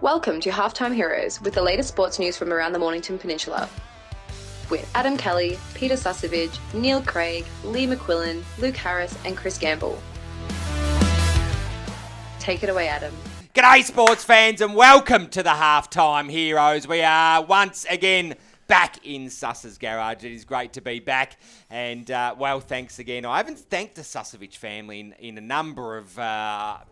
Welcome to Halftime Heroes with the latest sports news from around the Mornington Peninsula. With Adam Kelly, Peter Susevich, Neil Craig, Lee McQuillan, Luke Harris and Chris Gamble. Take it away, Adam. G'day sports fans and welcome to the Halftime Heroes. We are once again back in Suss's garage. It is great to be back and, thanks again. I haven't thanked the Susevich family in a number of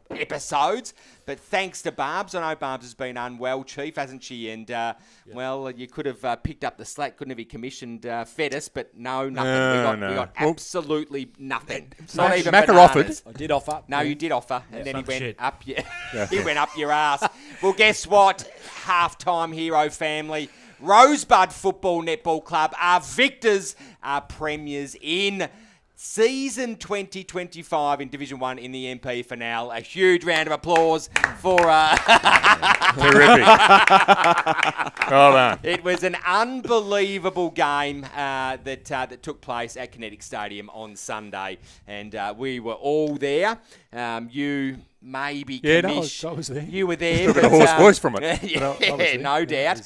episodes, but thanks to Barbs. I know Barbs has been unwell, Chief, hasn't she? And, you could have picked up the slack, couldn't have you commissioned Fettis, but no, nothing. We got absolutely nothing. Not even Macca bananas. offered. I did offer. No, you did offer, and then he went shit. up. He went up your ass. Well, guess what? Halftime hero family. Rosebud Football Netball Club are victors, are premiers in season 2025 in Division 1 in the MP finale. A huge round of applause for... Terrific. Well done. It was an unbelievable game that took place at Kinetic Stadium on Sunday, and we were all there. You... Maybe I was there. You were there. But, a hoarse voice from it. Yeah, no doubt.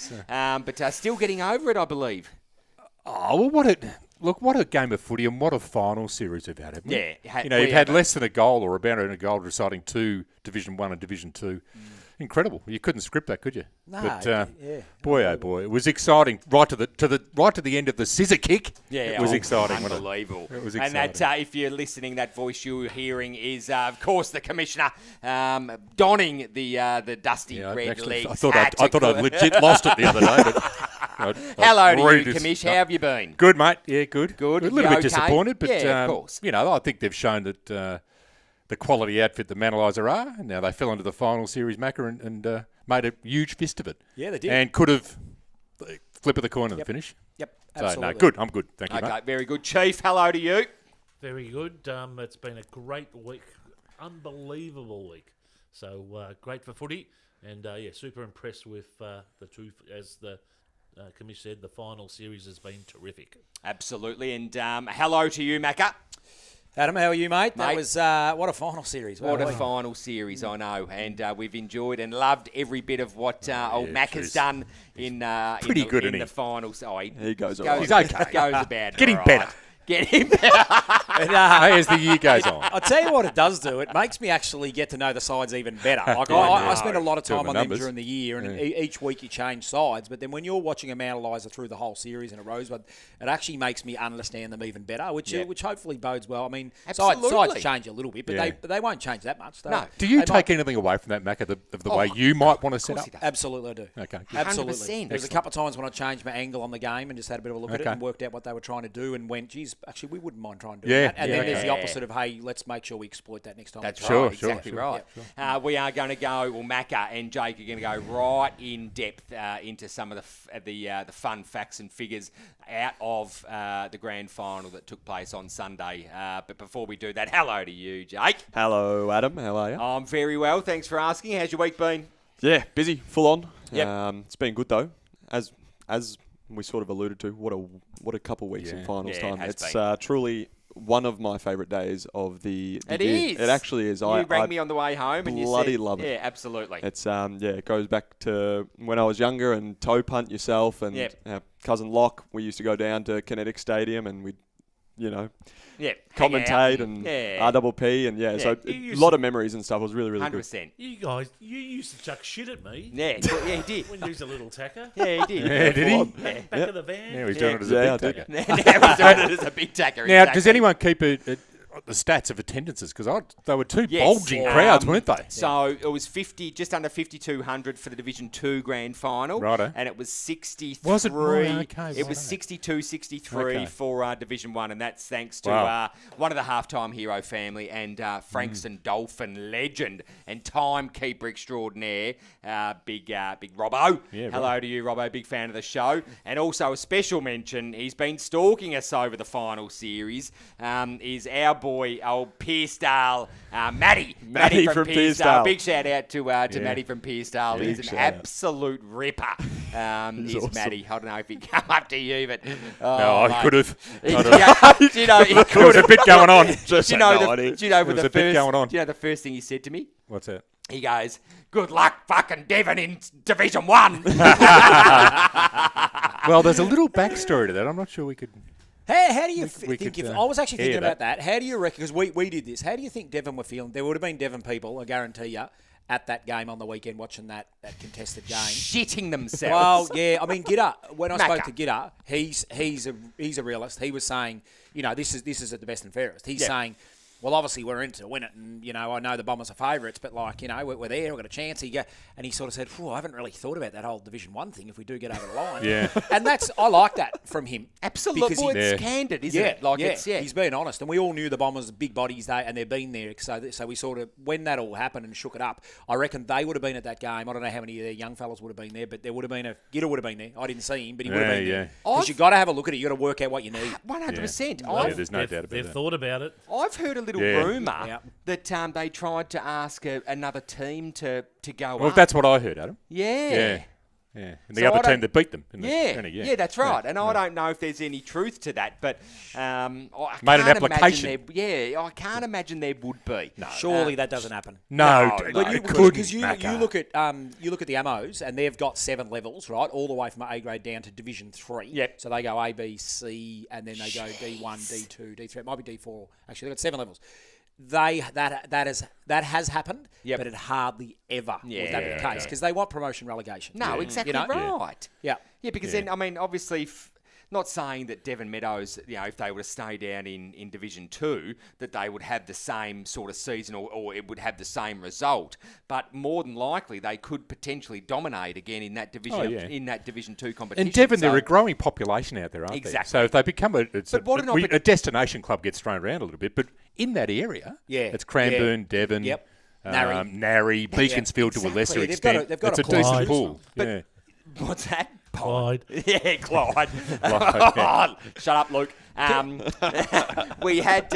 But still getting over it, I believe. Oh, well, what a game of footy and what a final series we've had, haven't we? Yeah. You've had less than a goal or about a goal deciding two Division 1 and Division 2. Incredible. You couldn't script that, could you? No. But, boy, oh boy, it was exciting. Right to the end of the scissor kick. Yeah, it was exciting. Unbelievable. It was exciting. exciting. And that, if you're listening, that voice you're hearing is, of course, the commissioner donning the dusty red legs. I thought I'd legit lost it the other day. But Hello to you, Commish. How have you been? Good, mate. Yeah, good. Good. A little bit disappointed, but of course. I think they've shown that the quality outfit the Manalizer are. And now they fell into the final series, Macca, and made a huge fist of it. Yeah, they did. And could have flip of the coin at the finish. Yep, So, absolutely. no, good. I'm good. Thank you, Okay, mate. very good. Chief, hello to you. Very good. It's been a great week, unbelievable week. So great for footy, and super impressed with the two. As the Commish said, the final series has been terrific. Absolutely. And hello to you, Macca. Adam, how are you, mate? Mate. That was what a final series. What a final series, I know. And we've enjoyed and loved every bit of what old Mac has done in Pretty good, in isn't the he? finals. Oh, He goes all He's okay. Goes about Getting all better. right. Getting better. Hey, as the year goes on. I'll tell you what it does do. It makes me actually get to know the sides even better. Like I spend a lot of time on them during the year, and each week you change sides. But then when you're watching a Manalizer through the whole series in a Rosebud, it actually makes me understand them even better, which hopefully bodes well. I mean, sides change a little bit, but they won't change that much. No. Do you take anything away from that, Mac, of the way you might want to set up? Absolutely, I do. Okay. Absolutely. 100%. There was a couple of times when I changed my angle on the game and just had a bit of a look at it Okay. and worked out what they were trying to do and went, geez, actually, we wouldn't mind trying to do Yeah. that. And then there's the Yeah. opposite of, hey, let's make sure we exploit that next time. That's Sure, right, sure, exactly sure. right. We are going to go, Macca and Jake are going to go right in depth into some of the fun facts and figures out of the grand final that took place on Sunday. But before we do that, hello to you, Jake. Hello, Adam. How are you? I'm very well, thanks for asking. How's your week been? Yeah, busy, full on. Yep. It's been good though, as we sort of alluded to. What a couple weeks in finals Yeah, it time. has It's been. Truly one of my favourite days of the It year. is. It actually is. You rang me on the way home and you said... bloody love it. Yeah, absolutely. It's it goes back to when I was younger and toe punt yourself and Yep. our cousin Locke. We used to go down to Kinetic Stadium and we'd Yeah, commentate and RPP and so You a lot of memories and stuff. It was really, really good. 100%. You guys, you used to chuck shit at me Yeah, he did. when you was a little tacker. Yeah, he did. Yeah, did he? Back of the van. Yeah, he's doing it as a Yeah, I big did. taker. Now he's doing it as a big tacker. Now, exactly. does anyone keep the stats of attendances? Because they were two Yes. bulging crowds, weren't they? So it was just under 5,200 for the Division 2 grand final. Righto. And it was 63. Was it? Right, okay, It was righto. 62, 63 Okay. for Division 1. And that's thanks to Wow. one of the halftime hero family and Frankston Dolphin legend and timekeeper extraordinaire, big Robbo. Yeah, Hello to you, Robbo. Big fan of the show. And also a special mention, he's been stalking us over the final series, is our boy, old Pearsdale, Matty. Matty from Pearsdale. Big shout out to Matty from Pearsdale. Big He's an shout out. absolute ripper. Is awesome. Matty. I don't know if he'd come up to you, but... No, I could have. He could There was a bit going on. do you know no idea. the There was a bit going on. Do you know the first thing he said to me? What's that? He goes, "Good luck, fucking Devon in Division 1." Well, there's a little backstory to that. I'm not sure we could. How do you we think? could, I was actually thinking hear about that. How do you reckon? Because we did this. How do you think Devon were feeling? There would have been Devon people, I guarantee you, at that game on the weekend watching that contested game. Shitting themselves. Well, yeah. I mean, Gidder. When I Macca. spoke to Gidder, he's a realist. He was saying, this is at the best and fairest. He's saying, well, obviously we're in to win it, and I know the Bombers are favourites, but we're there, we've got a chance. And he sort of said, I haven't really thought about that whole Division 1 thing if we do get over the line. Yeah. And I like that from him. Absolutely. Because It's candid, isn't it? He's being honest, and we all knew the Bombers, big bodies, and they've been there. So we sort of, when that all happened and shook it up, I reckon they would have been at that game. I don't know how many of their young fellas would have been there, but there would have been Gidder would have been there. I didn't see him, but he would have been there. Because you've got to have a look at it. You've got to work out what you need. 100%. Yeah, there's no doubt about They've that. thought about it. I've heard a little rumour that they tried to ask another team to go Well, up. that's what I heard, Adam. Yeah. Yeah. And So the I other don't- team that beat them. In the Yeah, Premier, yeah, that's right. And I don't know if there's any truth to that, but I Made an can't imagine application. I can't imagine there would be. No. Surely that doesn't happen. No, it couldn't. Because you look at the AMOs, and they've got 7 levels, right, all the way from A grade down to Division 3. Yep. So they go A, B, C, and then they go D1, D2, D3. It might be D4. Actually, they've got 7 levels. That has happened, but it hardly ever would that be the case because they want promotion relegation. No, exactly right. Yeah. Yeah, because then, I mean, obviously, not saying that Devon Meadows, if they were to stay down in Division 2, that they would have the same sort of season or it would have the same result. But more than likely, they could potentially dominate again in that Division in that Division 2 competition. And Devon, they're a growing population out there, aren't Exactly. they? So if they become a destination club gets thrown around a little bit, but in that area, it's Cranbourne, Devon, Narry, Beaconsfield to a lesser extent. They've got it's a a decent Clyde. pool. But what's that? Clyde. Yeah, Clyde. Shut up, Luke. We had,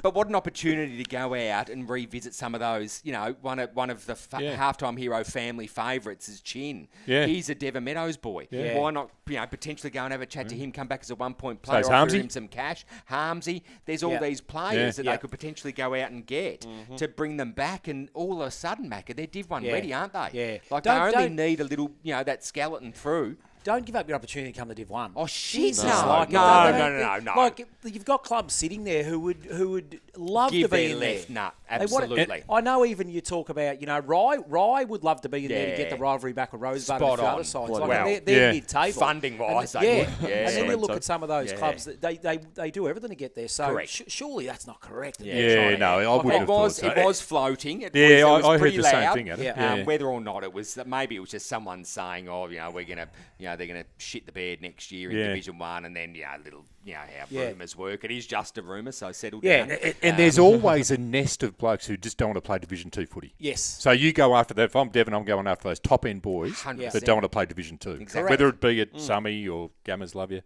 but what an opportunity to go out and revisit some of those. One of the halftime hero family favourites is Chin. Yeah. He's a Devon Meadows boy. Yeah. Why not, potentially go and have a chat to him, come back as a 1-point player, is offer Harmsy. him some cash. Harmsy. There's all these players that they could potentially go out and get to bring them back, and all of a sudden, Macca, they're Div 1 ready, aren't they? Yeah. Like they only need a little, that skeleton through. Don't give up your opportunity to come to Div 1. Oh shit! Jesus, No. Like you've got clubs sitting there who would love Give to be their in left there. nut, They want it- absolutely. I know. Even you talk about Rye would love to be in there to get the rivalry back with Rosebud and a few other sides. Like they're mid-table. Funding wise, and, they would. and then you look so. at some of those clubs that they do everything to get there. So Correct. surely that's not correct. I wouldn't have thought so. It was floating. It Yeah, was I heard pretty the same loud. thing, Adam. Yeah. Whether or not it was, maybe it was just someone saying, we're gonna, they're gonna shit the bed next year in Division 1, and then little, how rumours work. It is just a rumour, so settle down. And there's always a nest of blokes who just don't want to play Division 2 footy. Yes. So you go after that. If I'm Devon, I'm going after those top-end boys 100%. that don't want to play Division 2. Exactly. Whether it be at Summy or Gammas Love You,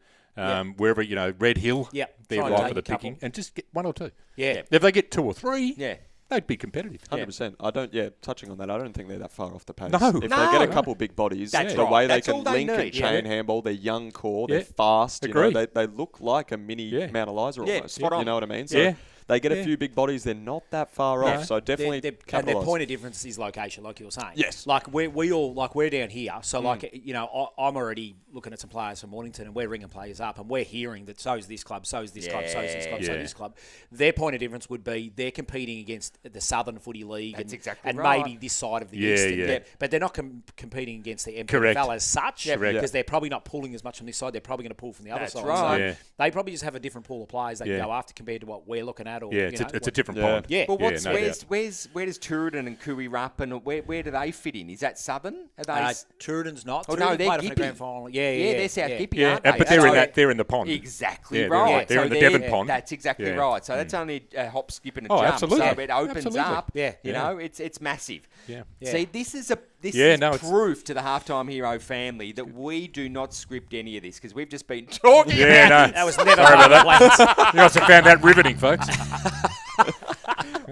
wherever, Red Hill, they're Try and right take for the a couple. picking. And just get 1 or 2. Yeah. If they get 2 or 3, Yeah. they'd be competitive. 100%. I don't. touching on that, I don't think they're that far off the pace. No. If they get a couple big bodies, That's the right. way That's they all can they link and need. chain handball, they're young core, they're Yeah. fast. Agree. They look like a mini Mount Eliza Yeah, almost. spot on. You know what I mean? So they get a few big bodies. They're not that far off. So definitely and their capitalise. point of difference is location, like you were saying. Yes. Like we're down here, so I'm already looking at some players from Mornington, and we're ringing players up, and we're hearing that so's this club, so's this club, so's this club, so's this club. Their point of difference would be they're competing against the Southern Footy League, That's and exactly right. maybe this side of the Yeah, East, yeah. but they're not competing against the Correct. MPFL as such, Correct. because they're probably not pulling as much on this side. They're probably going to pull from the other That's side. right. So Yeah. they probably just have a different pool of players they Yeah. can go after compared to what we're looking at. Or Yeah, it's a different pond. Yeah. Well, Yeah, no where doubt. does Tooradin and Cooey Rupp and where do they fit in? Is that Southern? Are they? Tooradin's not. Oh, no, Tooradin they're played in the Gippy. grand final. Yeah, they're South Gippy, Yeah, aren't they? but they're That's they're in the pond. Exactly Yeah, right. they're So in the Devon pond. That's exactly Yeah. right. So that's only a hop, skip, and a Oh, jump. absolutely. So it opens Absolutely. up. Yeah. You know, it's massive. Yeah. See, this is Yeah, no, it's- proof to the halftime hero family that we do not script any of this because we've just been talking Yeah, about no. That was never Sorry about that. You guys have found that riveting, folks.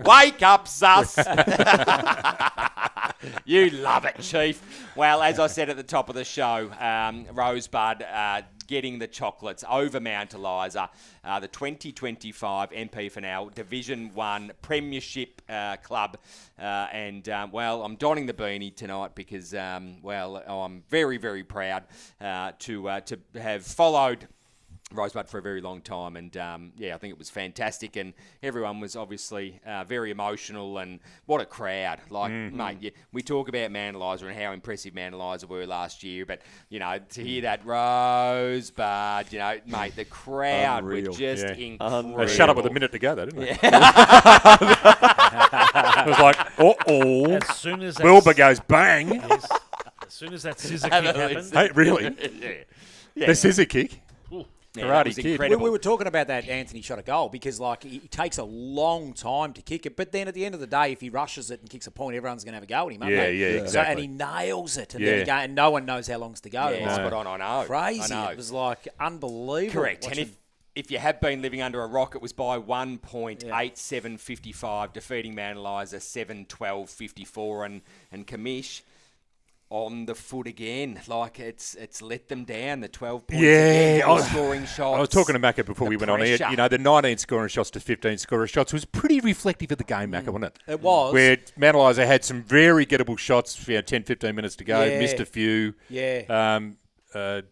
Wake up, sus. You love it, Chief. Well, as I said at the top of the show, Rosebud getting the chocolates over Mount Eliza, the 2025 MP Finale Division 1 Premiership Club. Well, I'm donning the beanie tonight because, I'm very, very proud to have followed Rosebud for a very long time, and I think it was fantastic, and everyone was obviously very emotional, and what a crowd. Like, mate, we talk about Mount Eliza and how impressive Mount Eliza were last year, but, to hear that Rosebud, mate, the crowd were just incredible. They shut up with a minute to go, though, didn't they? It was like, uh-oh. As soon as Wilbur goes bang. Yes, as soon as that scissor kick happened. Hey, really? The scissor kick? Yeah, Karate Kid. We were talking about that Anthony shot a goal because, like, it takes a long time to kick it. But then at the end of the day, if he rushes it and kicks a point, everyone's going to have a go at him, aren't they? Yeah, exactly. So, and he nails it. And then and no one knows how long's to go. Yeah, spot on, I know. Crazy. I know. It was, like, unbelievable. Correct. And if you have been living under a rock, it was by 1 point, 8-7-55, defeating Mount Eliza 7-12-54, and Kamish on the foot again. Like, it's let them down, the 12 points again, scoring shots. I was talking to Macca before we went on air. The 19 scoring shots to 15 scoring shots was pretty reflective of the game, Macca, wasn't it? It was. Where Mount Eliza had some very gettable shots, 10-15 minutes to go, missed a few. Yeah.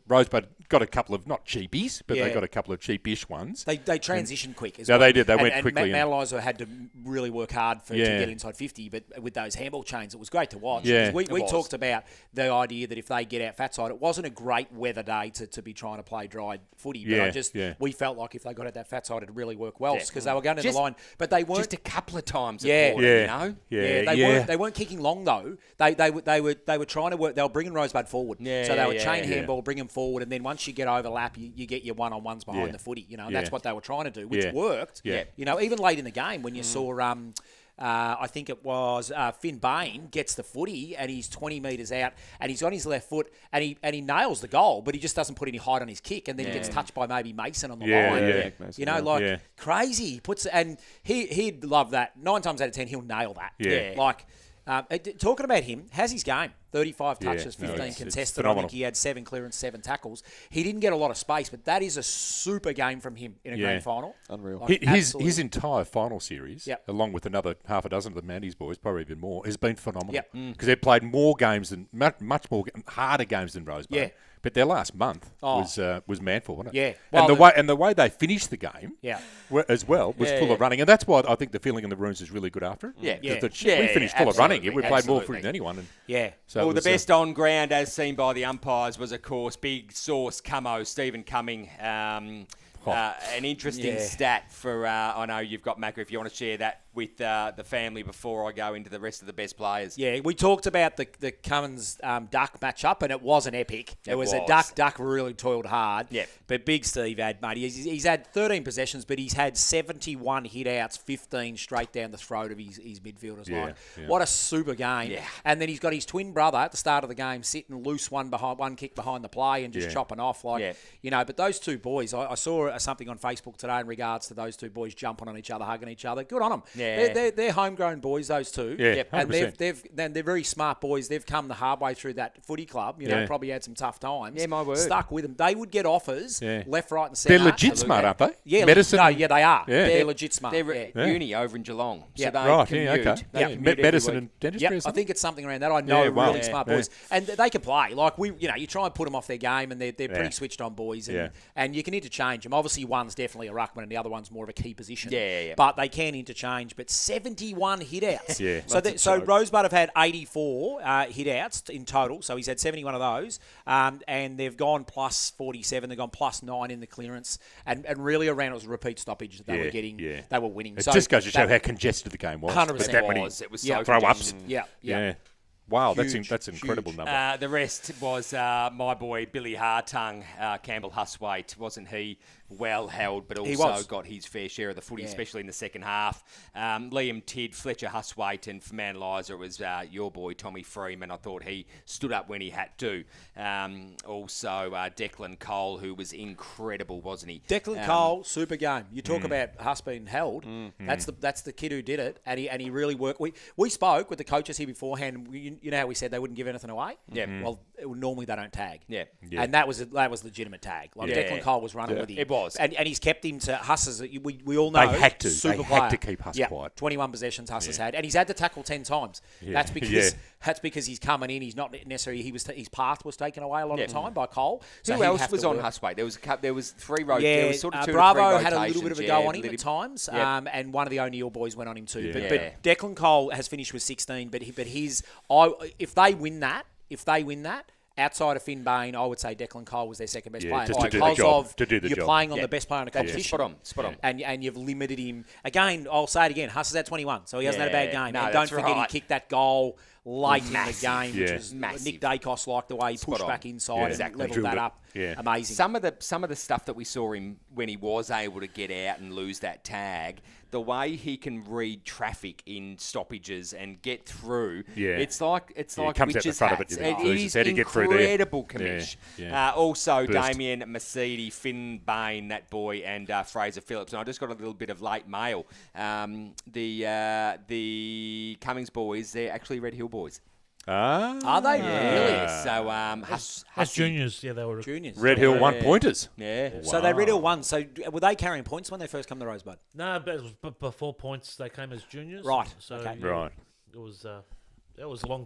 Rosebud got a couple of, not cheapies, but they got a couple of cheapish ones. They transitioned quick as well. well. They did. They went quickly. And Mount Eliza had to really work hard to get inside 50, but with those handball chains, it was great to watch. Yeah, we talked about the idea that if they get out fat side, it wasn't a great weather day to be trying to play dry footy, but we felt like if they got out that fat side, it'd really work well because they were going to the line, but they weren't. Just a couple of times They weren't kicking long though. They were trying to work. They were bringing Rosebud forward, so they were chain handball, bring them forward, and then once you get overlap, you get your one-on-ones behind the footy. And that's what they were trying to do, which worked. Yeah. Even late in the game when you saw, I think it was Finn Bain gets the footy and he's 20 metres out and he's on his left foot and he nails the goal, but he just doesn't put any height on his kick and then he gets touched by maybe Mason on the line. Mason, crazy. He puts and he'd love that. 9 times out of 10 he'll nail that. Talking about him, has his game. 35 touches, 15 contested. I think he had 7 clearance, 7 tackles. He didn't get a lot of space, but that is a super game from him in a grand final. Unreal. His entire final series, along with another half a dozen of the Mandy's boys, probably even more, has been phenomenal. Because they've played more games than much more harder games than Rosebud. Yeah. But their last month was manful, wasn't it? Yeah. Well, and the way they finished the game as well was full of running. And that's why I think the feeling in the rooms is really good after it. We finished full of running. We played more footy than anyone. So the best on ground, as seen by the umpires, was, of course, big source Cummo, Stephen Cumming. An interesting stat for, I know you've got, Macca, if you want to share that with the family before I go into the rest of the best players. Yeah, we talked about the Cummins Duck matchup, and it was an epic. It was a Duck really toiled hard. Yeah. But Big Steve had, mate, he's had 13 possessions, but he's had 71 hit-outs, 15 straight down the throat of his midfielders. What a super game. Yeah. And then he's got his twin brother at the start of the game sitting loose one kick behind the play and just chopping off. But those two boys, I saw something on Facebook today in regards to those two boys jumping on each other, hugging each other. Good on them. Yeah. They're homegrown boys, those two. Yeah, and they're very smart boys. They've come the hard way through that footy club. Probably had some tough times. Yeah, my word. Stuck with them. They would get offers left, right, and centre. They're legit smart, aren't they? Yeah, medicine. No, they are. Yeah. They're legit smart. They're at uni over in Geelong. Yeah, so they commute. Medicine and dentistry. I think it's something around that. I know really smart boys, and they can play. Like you try and put them off their game, and they're pretty switched on boys, and you can interchange them. Obviously, one's definitely a ruckman, and the other one's more of a key position. Yeah. But they can interchange. But 71 hit-outs. Yeah. So Rosebud have had 84 hit-outs in total. So he's had 71 of those, and they've gone plus 47. They've gone plus 9 in the clearance, and really around it was a repeat stoppage that they were getting. Yeah. They were winning. It just goes to show how congested the game was. 100%. It was so throw-ups. Yeah. Wow, that's an incredible number. The rest was my boy Billy Hartung, Campbell Huswaite, wasn't he? well held, but also got his fair share of the footy, especially in the second half. Liam Tidd, Fletcher Huswaite, and for Man Liza, it was your boy Tommy Freeman. I thought he stood up when he had to. Also, Declan Cole, who was incredible, wasn't he? Declan Cole, super game. You talk about Huss being held. That's the kid who did it, and he really worked. We spoke with the coaches here beforehand. You know how we said they wouldn't give anything away. Yeah. Well, normally they don't tag. Yeah. And that was legitimate tag. Like Declan Cole was running with him. It was, and he's kept him to Huss's. We all know they had to. Super They player. had to keep Huss quiet. 21 possessions Huss has had, and he's had to tackle 10 times. That's because he's coming in. He's not necessarily his path was taken away a lot of the time by Cole. So who else was on Huswaite? There was 3 rows. Yeah, there was sort of 2 Bravo or 3 had a little bit of a go on him Liddy. at times, and one of the O'Neill boys went on him too. Yeah. But Declan Cole has finished with 16. But if they win that, outside of Finn Bain, I would say Declan Cole was their second best player. Just to do the job. You're playing on the best player in the competition. Spot on. And you've limited him. Again, I'll say it again, Huss is at 21, so he hasn't had a bad game. No, and don't forget he kicked that goal late in the game, which was massive. Nick Dacos liked the way he pushed back inside and leveled that up. Yeah. Amazing. Some of the stuff that we saw him when he was able to get out and lose that tag, the way he can read traffic in stoppages and get through, it's like comes out the front of it. It is incredible, Commish. Also, Burst. Damien Mercedes, Finn Bain, that boy, and Fraser Phillips. And I just got a little bit of late mail. The Cummings boys, they're actually Red Hill boys. Are they really? So, As juniors, they were Juniors. Red Hill 1-pointers. Yeah. Wow. So they Red Hill won. So were they carrying points when they first come to Rosebud? No, but it was before points. They came as juniors. Right. So Okay. Right. it was that was a long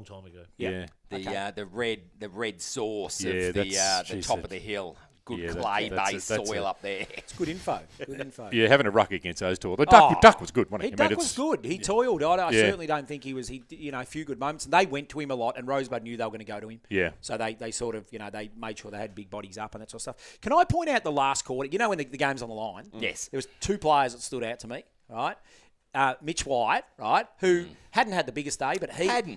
time ago. Yeah. The red sauce Yeah, of the that's- top of the hill. Good Yeah, clay-based that's soil it. up there. It's good info. Good info. Yeah, having a ruck against those two. The Duck was good, wasn't he? Duck was good. He toiled. I Yeah. certainly don't think he was. A few good moments. And they went to him a lot, and Rosebud knew they were going to go to him. Yeah. So they sort of, they made sure they had big bodies up and that sort of stuff. Can I point out the last quarter? You know when the game's on the line? Yes. There was 2 players that stood out to me, right? Mitch White, right, who hadn't had the biggest day, but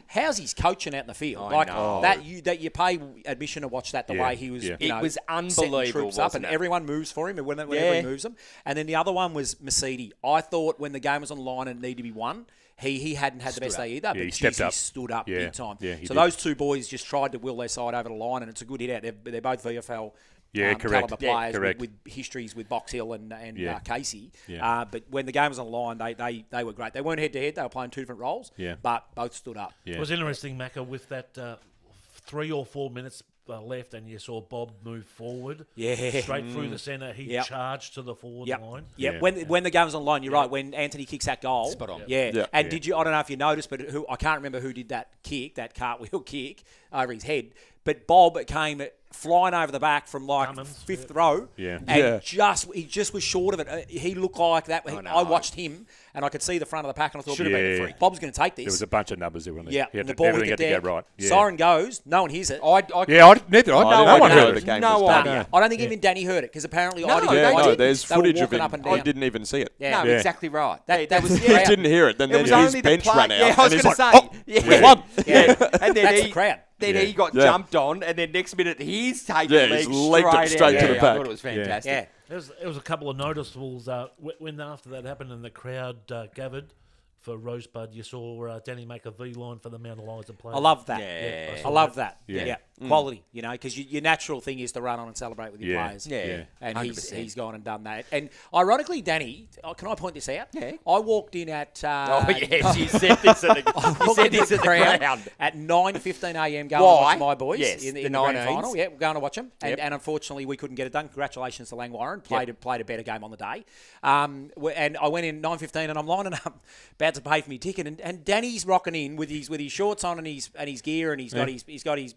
how's his coaching out in the field? I know. that you pay admission to watch that the way he was. Yeah. It was setting unbelievable, troops up, wasn't and it? everyone moves for him whenever he moves them. And then the other one was Mercedes. I thought when the game was on the line and it needed to be won, he hadn't had the best day either, but he stepped up. He stood up big time. Yeah, he so did. those 2 boys just tried to will their side over the line, and it's a good hit out. They're both VFL. Correct. Caliber players correct. with histories with Box Hill and Casey. Yeah. But when the game was on the line, they were great. They weren't head to head. They were playing 2 different roles. Yeah. But both stood up. Yeah. It was interesting, Macca, with that 3 or 4 minutes left, and you saw Bob move forward. Yeah. Straight through the centre. He charged to the forward line. Yeah. Yeah. When the game was on the line, you're right. When Anthony kicks that goal, Spot on. Yeah. Yeah. And Yeah. did you? I don't know if you noticed, but I can't remember who did that kick, that cartwheel kick over his head. But Bob came flying over the back from Cummins, 5th row, Yeah. and he just was short of it. He looked like that. I watched him, and I could see the front of the pack, and I thought, Should have been a free. Bob's going to take this. There was a bunch of numbers there, wasn't there? Yeah, He had and the to- ball everything hit had the to deck. go right. Yeah. Siren goes. No one hears it. Yeah, neither. No idea one how heard the it. game No was idea. played. I don't think even Danny heard it because apparently No, I didn't. they Yeah, didn't. no, there's They were footage of walking it. up and I down. didn't even see it. Yeah. No, Yeah. exactly right. That There was was- the crowd. He didn't hear it. Then It was his only the bench play- ran out. Yeah, I was and going he's to like, say. we won. Yeah. And then That's the crowd. Then Yeah. he got Yeah. jumped on, and then next minute he's taking Yeah, legs he's legged it straight out. to the I pack. thought it was fantastic. Yeah. There was a couple of noticeables when after that happened and the crowd gathered for Rosebud. You saw Danny make a V line for the Mount Eliza players. I love that. Yeah. I love that. Yeah. Yeah. Quality, because your natural thing is to run on and celebrate with your Yeah. players. Yeah. And 100%. he's gone and done that. And ironically, Danny, can I point this out? Yeah. I walked in at... Oh, yes, you said this at the ground. At 9:15 a.m. going Why? to watch my boys Yes, in the the grand 19s. final. Yeah, we're going to watch them. And, Yep. and unfortunately, we couldn't get it done. Congratulations to Lang Warren. Played a better game on the day. And I went in 9:15 and I'm lining up, about to pay for my ticket. And Danny's rocking in with his shorts on and his gear, and he's got his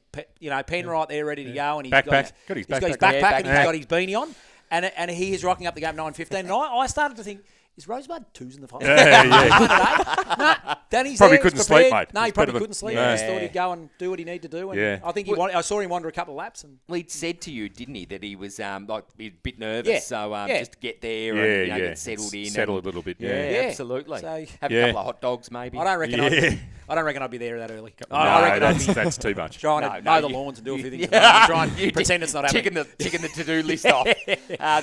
pen right there ready to go, and he's Backpack. got Got his he's got his backpack. backpack, and he's Yeah. got his beanie on, and he is rocking up the game at 9:15. And I started to think, Is Rosebud 2s in the final? Yeah. No, Danny's Probably there, couldn't he's sleep, prepared. mate. No, he He's probably better couldn't sleep. than- He just thought he'd go and do what he needed to do. And Yeah. I think I saw him wander a couple of laps. And Well, he'd said to you, didn't he, that he was like a bit nervous, so just to get there and get settled in. Settle a little bit, Yeah, Yeah. absolutely. So- Have a couple of hot dogs, maybe. I don't reckon. Yeah. I don't reckon I'd be there that early. No, I reckon I'd be that's too much. trying to No, mow the you- lawns and do a few things. Yeah. Try and pretend it's not happening. Ticking the to-do list off.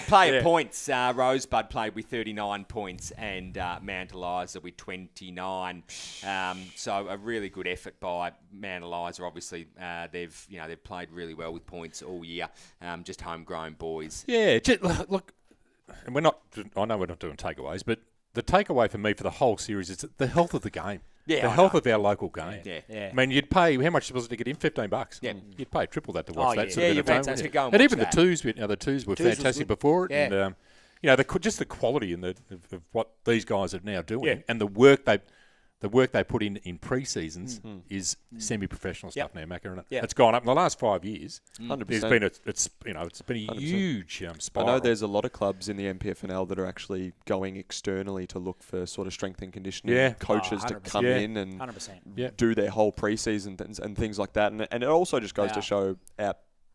Player points. Rosebud played with 39 points and Mount Eliza with 29. So a really good effort by Mount Eliza. Obviously, they've played really well with points all year. Just homegrown boys. Yeah, look, and I know we're not doing takeaways, but the takeaway for me for the whole series is the health of the game. Yeah, the I health know. of our local game. Yeah. I mean, you'd pay, how much was it to get in? $15. Yeah. You'd pay triple that to watch that yeah. sort of Yeah, bit of you'd game, to wouldn't go you? and And watch even that. the twos were Twos was fantastic good. before it. Yeah. And, just the quality of what these guys are now doing Yeah. and the work they put in pre-seasons is semi-professional stuff now, Macca, and Yeah. it's gone up in the last 5 years. 100%. It's been a huge I spiral. know there's a lot of clubs in the NPFNL that are actually going externally to look for sort of strength and conditioning coaches to 100%. come in and 100%. do their whole pre-season and things like that. And it also just goes Yeah. to show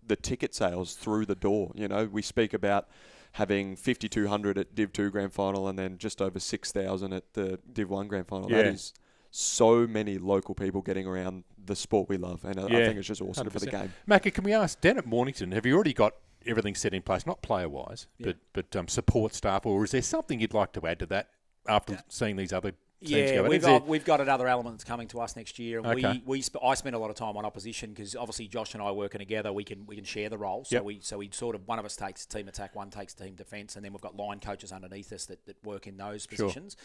the ticket sales through the door. You know, we speak about having 5,200 at Div 2 Grand Final and then just over 6,000 at the Div 1 Grand Final. Yeah. That is so many local people getting around the sport we love. And I think it's just awesome for the 100%. game. Macca, can we ask, down at Mornington, have you already got everything set in place, not player-wise, but support staff, or is there something you'd like to add to that after seeing these other teams go? We've got another element that's coming to us next year. And Okay. I spend a lot of time on opposition because obviously Josh and I working together, we can share the role. So we sort of, one of us takes team attack, one takes team defence, and then we've got line coaches underneath us that work in those positions.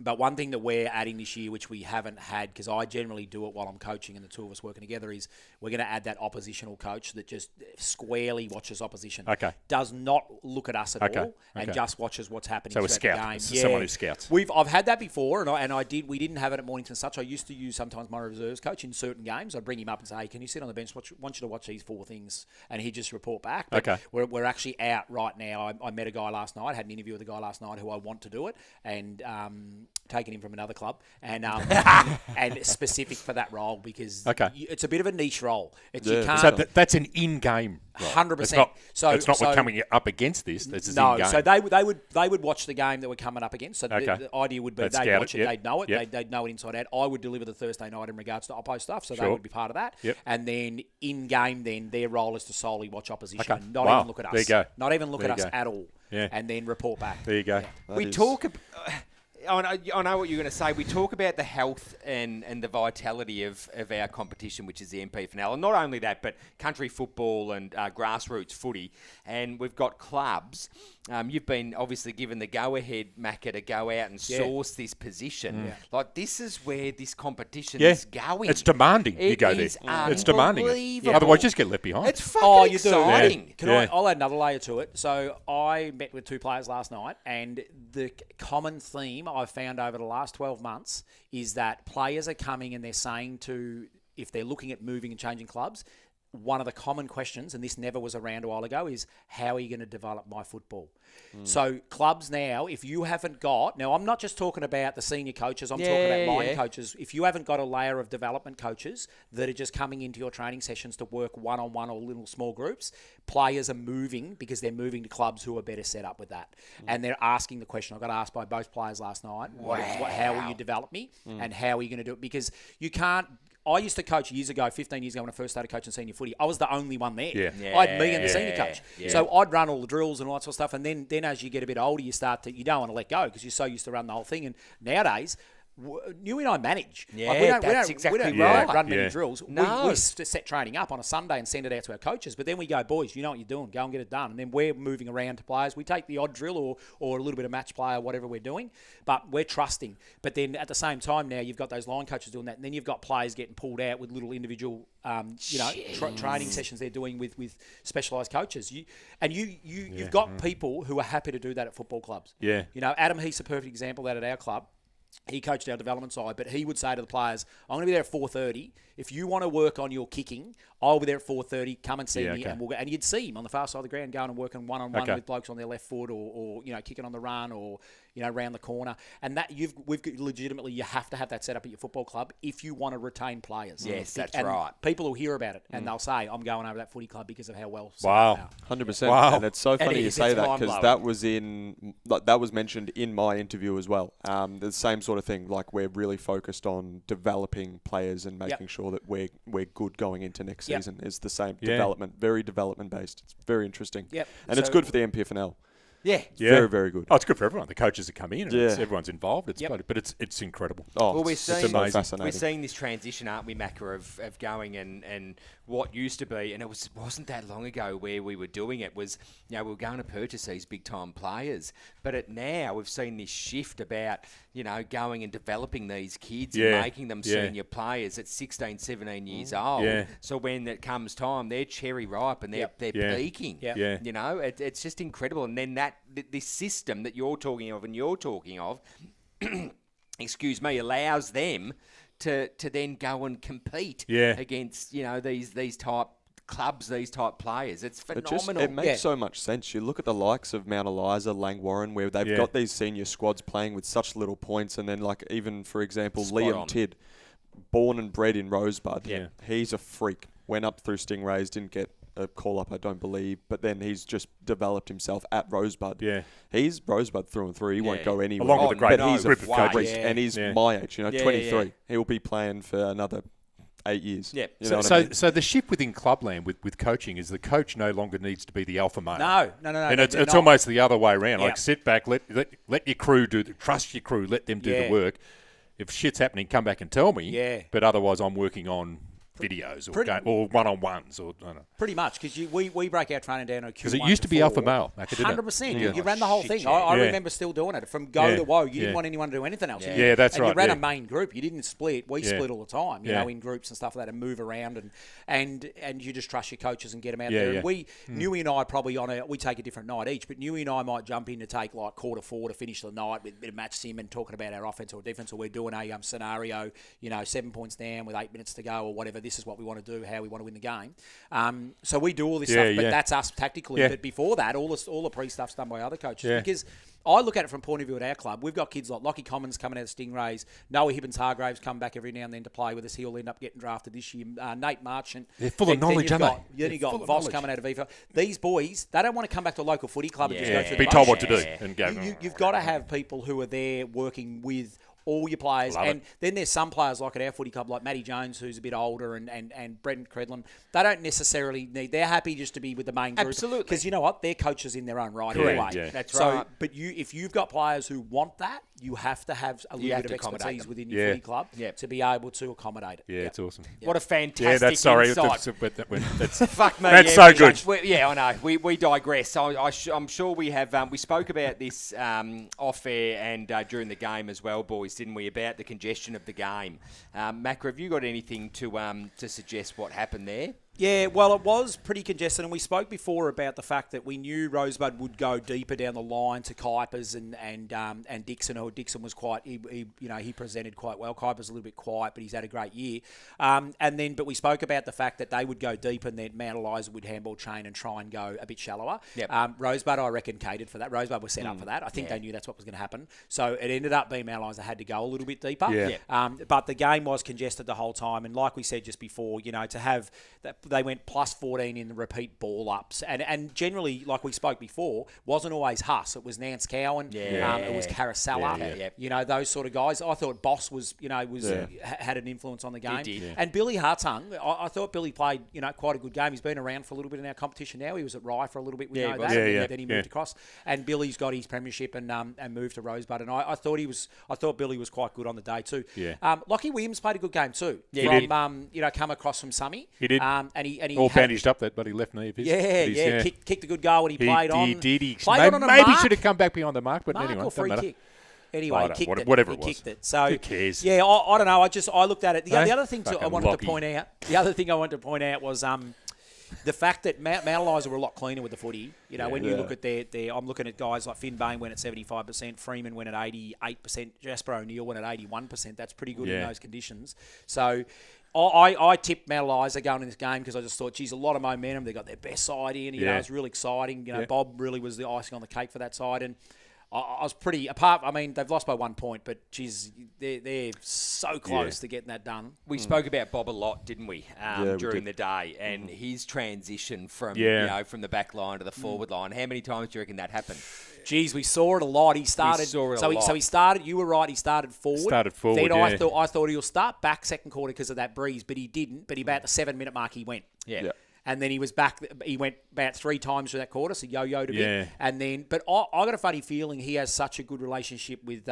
But one thing that we're adding this year, which we haven't had, because I generally do it while I'm coaching and the two of us working together, is we're going to add that oppositional coach that just squarely watches opposition. Okay. Does not look at us at all and Okay. just watches what's happening So a throughout scout. the game. It's someone who scouts. I've had that before, we didn't have it at Mornington Such. I used to use sometimes my reserves coach in certain games. I'd bring him up and say, hey, can you sit on the bench? I want you to watch these 4 things. And he'd just report back. But Okay. We're actually out right now. I met a guy last night, had an interview with a guy last night who I want to do it, and taking him from another club, and and specific for that role because it's a bit of a niche role. You can't. So that's an in-game role. 100%. It's not we're coming up against this. This is in-game. So they would watch the game that we're coming up against. So the idea would be They'd they'd scout watch it, it, they'd know it, yep. they'd know it inside out. I would deliver the Thursday night in regards to Oppo stuff, so they Sure. would be part of that. Yep. And then in-game, then their role is to solely watch opposition Okay. and not Wow. even look at us. There you go. Not even look There at you us go. at all. Yeah. And then report back. There you go. We talk. I know what you're going to say. We talk about the health and the vitality of our competition, which is the NPFNL. And not only that, but country football and grassroots footy. And we've got clubs. You've been obviously given the go-ahead, Macca, to go out and source this position. Like, this is where this competition is going. It's demanding. You go there. It's demanding. unbelievable. Otherwise, you just get left behind. It's fucking You do. exciting. I'll add another layer to it. So I met with 2 players last night, and the common theme I've found over the last 12 months is that players are coming and they're saying if they're looking at moving and changing clubs, one of the common questions, and this never was around a while ago, is how are you going to develop my football? So clubs now, if you haven't got, now I'm not just talking about the senior coaches, I'm talking about line coaches. If you haven't got a layer of development coaches that are just coming into your training sessions to work one-on-one or little small groups, players are moving because they're moving to clubs who are better set up with that. And they're asking the question, I got asked by both players last night, how will you develop me and how are you going to do it? Because you can't, I used to coach years ago, 15 years ago when I first started coaching senior footy. I was the only one there. Yeah. I had me and the senior coach. So I'd run all the drills and all that sort of stuff. And then as you get a bit older, you don't want to let go because you're so used to run the whole thing. And nowadays, Newey and I manage. Yeah, that's exactly we don't right. run many drills. No. We set training up on a Sunday and send it out to our coaches. But then we go, boys, you know what you're doing. Go and get it done. And then we're moving around to players. We take the odd drill or a little bit of match play or whatever we're doing. But we're trusting. But then at the same time now, you've got those line coaches doing that. And then you've got players getting pulled out with little individual training sessions they're doing with specialised coaches. You've got people who are happy to do that at football clubs. Yeah. Adam Heath's a perfect example of that at our club. He coached our development side, but he would say to the players, I'm going to be there at 4:30. If you want to work on your kicking, I'll be there at 4:30. Come and see me, and we'll go. And you'd see him on the far side of the ground going and working one-on-one with blokes on their left foot or kicking on the run or, round the corner. And that you have to have that set up at your football club if you want to retain players. Yes, that's and right. People will hear about it and they'll say, I'm going over that footy club because of how well. Wow. 100%. Wow. And it's so funny you say that because mind-blowing. that was mentioned in my interview as well. The same sort of thing. Like we're really focused on developing players and making sure that we're good going into next season. Is the same development, very development based. It's very interesting. Yep. And it's good for the MPFNL. Yeah. Very, very good. Oh, it's good for everyone. The coaches that come in, and everyone's involved. It's but it's incredible. Oh, well, it's fascinating. We're seeing this transition, aren't we, Macca, of going and what used to be, and it wasn't that long ago where we were doing it, was, we were going to purchase these big-time players. But now we've seen this shift about, going and developing these kids and making them senior players at 16, 17 years old. Yeah. So when it comes time, they're cherry ripe and they're peaking. Yep. Yeah. It's just incredible. And then this system that you're talking of, excuse me, allows them to then go and compete against these type clubs, these type players. It's phenomenal. It makes so much sense. You look at the likes of Mount Eliza, Langwarrin, where they've got these senior squads playing with such little points, and then like even for example Liam Tidd, born and bred in Rosebud. Yeah. He's a freak. Went up through Stingrays, didn't get a call up, I don't believe, but then he's just developed himself at Rosebud. Yeah, he's Rosebud through and through. He won't go anywhere. Along with a great group of coaches, and he's my age. 23. Yeah. He'll be playing for another 8 years. Yep. So the shift within clubland with coaching is the coach no longer needs to be the alpha male. No. And it's almost the other way around. Like sit back, let your crew trust your crew, let them do the work. If shit's happening, come back and tell me. Yeah. But otherwise, I'm working on videos or one-on-ones or I don't know. Pretty much, because we break our training down on Q1 because it used to be alpha male. 100%. You ran the whole thing. I remember still doing it from go to woe. You didn't want anyone to do anything else. Yeah, that's right. You ran a main group. You didn't split. We split all the time. You know, in groups and stuff like that, and move around and you just trust your coaches and get them out there. And we, Newey and I probably we take a different night each, but Newey and I might jump in to take like quarter 4 to finish the night with a bit of match sim and talking about our offense or defense, or we're doing a scenario. 7 points down with 8 minutes to go or whatever. This is what we want to do. How we want to win the game. So we do all this stuff, but that's us tactically. But before that, all the pre-stuff's done by other coaches. Because I look at it from the point of view at our club. We've got kids like Lockie Commons coming out of Stingrays. Noah Hibbins-Hargraves come back every now and then to play with us. He'll end up getting drafted this year. Nate Marchant. They're full of knowledge, aren't they? Then you've got Voss coming out of VFL. These boys, they don't want to come back to a local footy club and just go through the be told what to do. And go. You've got to have people who are there working with all your players. Then there's some players like at our footy club, like Matty Jones, who's a bit older, and Brendan Credlin. They don't necessarily need, they're happy just to be with the main group. Absolutely. Because you know what? They're coaches in their own right anyway. Yeah. That's right. But if you've got players who want that, you have to have a little bit of expertise within your footy club to be able to accommodate it. Yeah, it's awesome. What a fantastic insight. That's fuck me. That's so good. I know. We digress. I'm sure we have. We spoke about this off air and during the game as well, boys, didn't we? About the congestion of the game. Macca, have you got anything to suggest what happened there? Yeah, well, it was pretty congested, and we spoke before about the fact that we knew Rosebud would go deeper down the line to Kuipers and Dixon. Or Dixon was quite, he presented quite well. Kuipers a little bit quiet, but he's had a great year. But we spoke about the fact that they would go deep, and then Mount Eliza would handball chain and try and go a bit shallower. Yep. Rosebud, I reckon, catered for that. Rosebud was set up for that. I think they knew that's what was going to happen. So it ended up being Mount Eliza had to go a little bit deeper. Yeah. But the game was congested the whole time, and like we said just before, to have that. They went plus 14 in the repeat ball ups. And generally, like we spoke before, wasn't always Huss. It was Nance Cowan. It was Caracella. Those sort of guys. I thought Boss was, had an influence on the game. He did. And Billy Hartung, I thought Billy played, quite a good game. He's been around for a little bit in our competition now. He was at Rye for a little bit. We know that. Then he moved across. And Billy's got his premiership and moved to Rosebud. And I thought Billy was quite good on the day too. Yeah. Lockie Williams played a good game too. Yeah, Come across from Summy. He did. And he all bandaged up that bloody left knee of his. Yeah. Kicked a good goal when he played on. He did. He maybe should have come back behind the mark, but anyway, or free kick. Anyway, he kicked it. Whatever it was. Kicked it. So who cares? Yeah, I don't know. I looked at it. The other thing I wanted to point out. The other thing I wanted to point out was the fact that Mount Eliza were a lot cleaner with the footy. When you look at their, I'm looking at guys like Finn Bain went at 75%, Freeman went at 88%, Jasper O'Neill went at 81%. That's pretty good in those conditions. So I tipped Mount Eliza going in this game because I just thought, geez, a lot of momentum. They got their best side in. It was really exciting. Bob really was the icing on the cake for that side. And I was pretty apart. I mean, they've lost by 1 point, but geez, they're so close to getting that done. We spoke about Bob a lot, didn't we, during the day, and his transition from from the back line to the forward line. How many times do you reckon that happened? Geez, we saw it a lot. He started. So he started. You were right. He started forward. Then I thought he'll start back second quarter because of that breeze, but he didn't. But about the 7-minute mark, he went. Yeah. And then he was back. He went about 3 times through that quarter, so yo-yoed a bit. And then, but I got a funny feeling he has such a good relationship with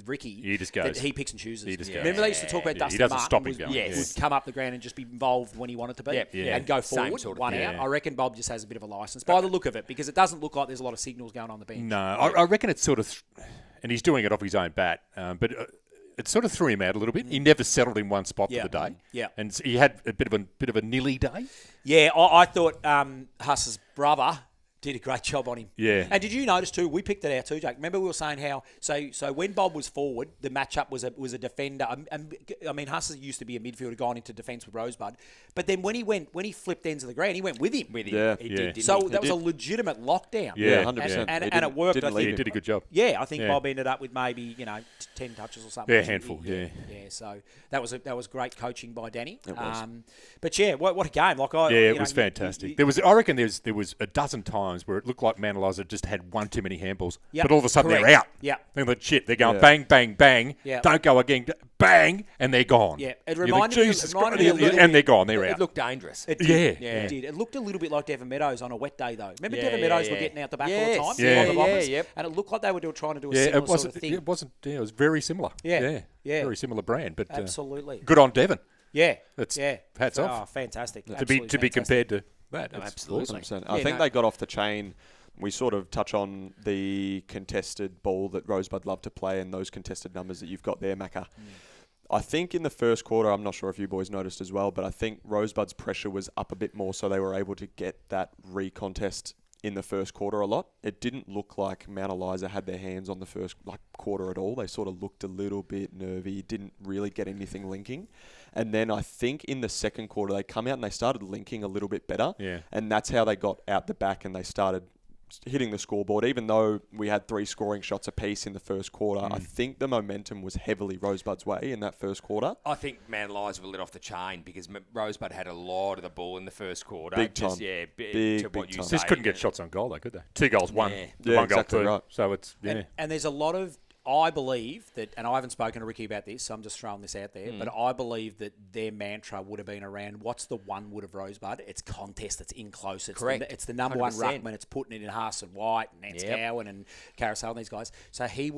Ricky. He just goes. That he picks and chooses. He just goes. Remember they used to talk about Dustin he doesn't Martin stop him going. would come up the ground and just be involved when he wanted to be and go forward, sort of one out. I reckon Bob just has a bit of a license by the look of it because it doesn't look like there's a lot of signals going on the bench. No, I reckon it's sort of, and he's doing it off his own bat, but it sort of threw him out a little bit. He never settled in one spot for the day. Yeah. And he had a bit of a nilly day. Yeah, I thought Huss's brother did a great job on him. Yeah. And did you notice too? We picked it out too, Jake. Remember we were saying how so when Bob was forward, the matchup was a defender. I mean, Huss used to be a midfielder going into defence with Rosebud, but then when he flipped ends of the ground, he went with him. He did. So that was a legitimate lockdown. Yeah, 100%. And it worked. I think he did a good job. Yeah, I think Bob ended up with maybe 10 touches or something. Yeah, handful. Yeah. So that was great coaching by Danny. It was. But yeah, what a game! It was fantastic. I reckon there was a dozen times where it looked like Mount Eliza just had one too many handballs, but all of a sudden they're out. Yeah, they're like shit. They're going bang, bang, bang. Yeah. Don't go again. Bang, and they're gone. Yeah, it reminded me a little, and they're gone. They're out. It looked dangerous. It did. It did. It looked a little bit like Devon Meadows on a wet day, though. Remember Devon Meadows were getting out the back all the time? And it looked like they were trying to do a similar sort of thing. It wasn't. Yeah, it was very similar. Yeah. Very similar brand, but absolutely good on Devon. Yeah, hats off. Oh, fantastic. To be compared to that, absolutely. Awesome. I think they got off the chain. We sort of touch on the contested ball that Rosebud love to play and those contested numbers that you've got there, Macca. I think in the first quarter, I'm not sure if you boys noticed as well, but I think Rosebud's pressure was up a bit more, so they were able to get that recontest in the first quarter a lot. It didn't look like Mount Eliza had their hands on the first quarter at all. They sort of looked a little bit nervy, didn't really get anything linking. And then I think in the second quarter, they come out and they started linking a little bit better. Yeah. And that's how they got out the back and they started hitting the scoreboard. Even though we had 3 scoring shots apiece in the first quarter, I think the momentum was heavily Rosebud's way in that first quarter. I think Mount Eliza were lit off the chain because Rosebud had a lot of the ball in the first quarter. Big time. Big time. Just couldn't get shots on goal, though, could they? 2 goals, one. Yeah, one exactly goal, 2. right. So it's, And there's a lot of, I believe that, and I haven't spoken to Ricky about this, so I'm just throwing this out there, but I believe that their mantra would have been around, what's the one wood of Rosebud? It's contest, it's in close. It's correct. It's the number 1 ruckman, it's putting it in Haas and White and Nance Cowan and Carousel and these guys. So his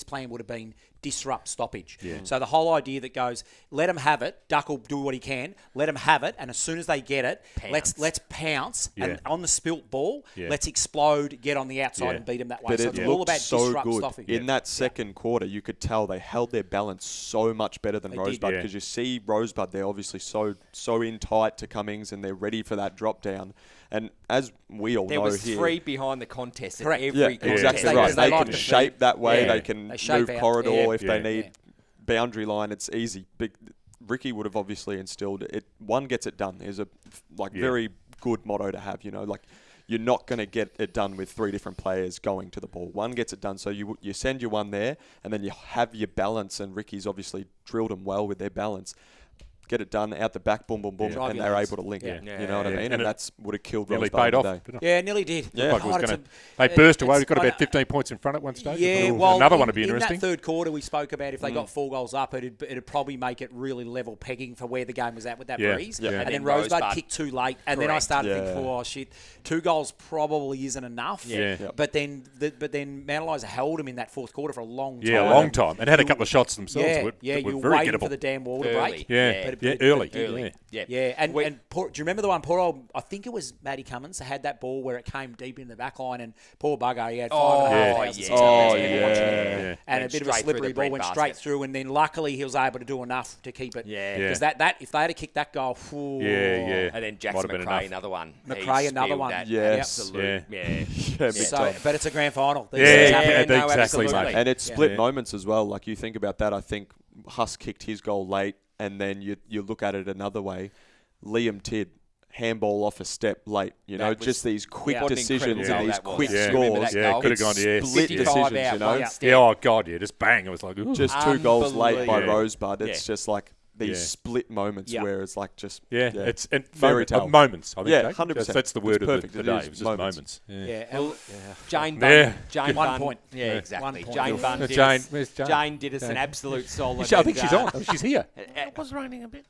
plan would have been disrupt stoppage. Yeah. So the whole idea that goes, let them have it, Duck will do what he can, let them have it, and as soon as they get it, let's pounce, and on the spilt ball, let's explode, get on the outside and beat them that way. But so it's all about disrupt stoppage. In that second quarter, you could tell they held their balance so much better than Rosebud because you see Rosebud, they're obviously so in tight to Cummings and they're ready for that drop down. And as we all know here... There was 3 behind the contest at Correct. every contest. Exactly right. They can shape that way. They can move corridor if they need boundary line. It's easy. Ricky would have obviously instilled it. One gets it done is a very good motto to have. You're not going to get it done with 3 different players going to the ball. One gets it done. So you send your one there, and then you have your balance. And Ricky's obviously drilled them well with their balance. Get it done out the back, boom, boom, boom, and they're able to link it. You know what I mean? And that's would have killed Rosebud paid off. today. Yeah, nearly did. Yeah. They burst away. We've got about 15 points in front at one stage. Yeah, well, another one would be interesting. In that third quarter, we spoke about if they got 4 goals up, it'd probably make it really level pegging for where the game was at with that breeze. Yeah. And then Rosebud kicked too late, and then I started thinking, oh shit, 2 goals probably isn't enough. But then Mount Eliza held him in that fourth quarter for a long time. Yeah, a long time, and had a couple of shots themselves. You were waiting for the damn wall to break. Early. And do you remember the one? Poor old, I think it was Matty Cummins that had that ball where it came deep in the back line, and poor bugger, he had 5,500. And a bit of a slippery ball went straight through, and then luckily he was able to do enough to keep it. Because that if they had kicked that goal, and then Jackson McRae, another one. McRae, another one. Yes. But it's a grand final. Exactly. And it's split moments as well. Like you think about that, I think Huss kicked his goal late. And then you look at it another way. Liam Tidd, handball off a step late. You know, just these quick decisions and these quick Yeah. scores. Yeah, could have gone, Split decisions, you know. Yeah, oh, God, yeah, just bang. It was like, ooh. Just 2 goals late by Unbelievable. Rosebud. It's just like these split moments where it's like just it's and fairy tale moments. I think, Yeah, Jake. 100%. That's the word It's of the day. perfect. It's It just is moments. Jane Yeah. Bunn. Jane 1 Bunn. point. Yeah, exactly. 1 point. Jane Bunn. Where's Jane? Jane did us an absolute solid. I think she's on. Oh, she's here. It was raining a bit.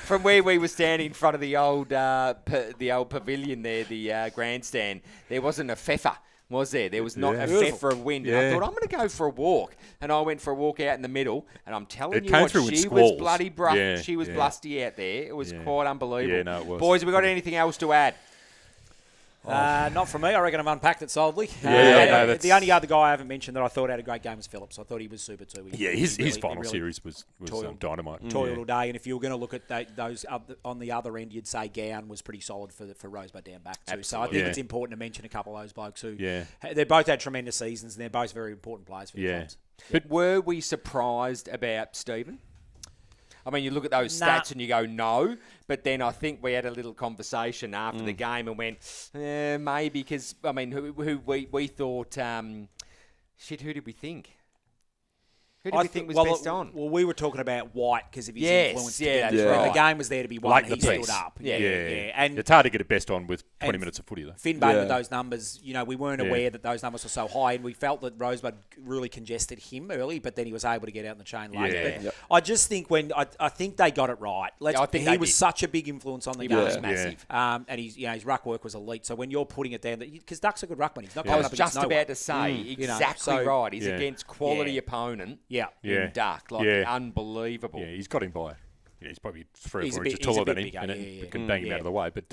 From where we were standing in front of the old pavilion there, the grandstand, there wasn't a pfeffer, was there? There was not a pfeffer of wind. And I thought, I'm going to go for a walk. And I went for a walk out in the middle, and I'm telling you what, she was bloody she was blusty out there. It was quite unbelievable. Yeah, no, it was. Boys, have we got anything else to add? Not from me. I reckon I've unpacked it solidly. that's- The only other guy I haven't mentioned that I thought had a great game was Phillips. I thought he was super too. His final series was dynamite. Toiled all day, and if you were going to look at those on the other end, you'd say Gowan was pretty solid for Rosebud down back too. So I think it's important to mention a couple of those blokes who they both had tremendous seasons, and they're both very important players for the clubs. But were we surprised about Stephen? I mean, you look at those stats and you go, no. But then I think we had a little conversation after the game and went, maybe, because, I mean, who we thought, who did we think? Who did we think was best on? Well, we were talking about White because of his influence. That's When right. the game was there to be won, Like he the stood piece. up. Yeah. And it's hard to get a best on with 20 minutes of footy, though. Finn Bain with those numbers, we weren't aware that those numbers were so high, and we felt that Rosebud really congested him early, but then he was able to get out in the chain later. But I just think I think they got it right. I think he was such a big influence on the game. He was massive. And his ruck work was elite. So when you're putting it down, because Duck's a good ruckman, he's not I coming was up against just no about one. to say, exactly right. He's against quality opponent in Duck. Unbelievable. Yeah, he's got him by. He's probably 3 or He's 4 a bit- inches he's a taller than bit him, bigger, and can bang him out of the way. But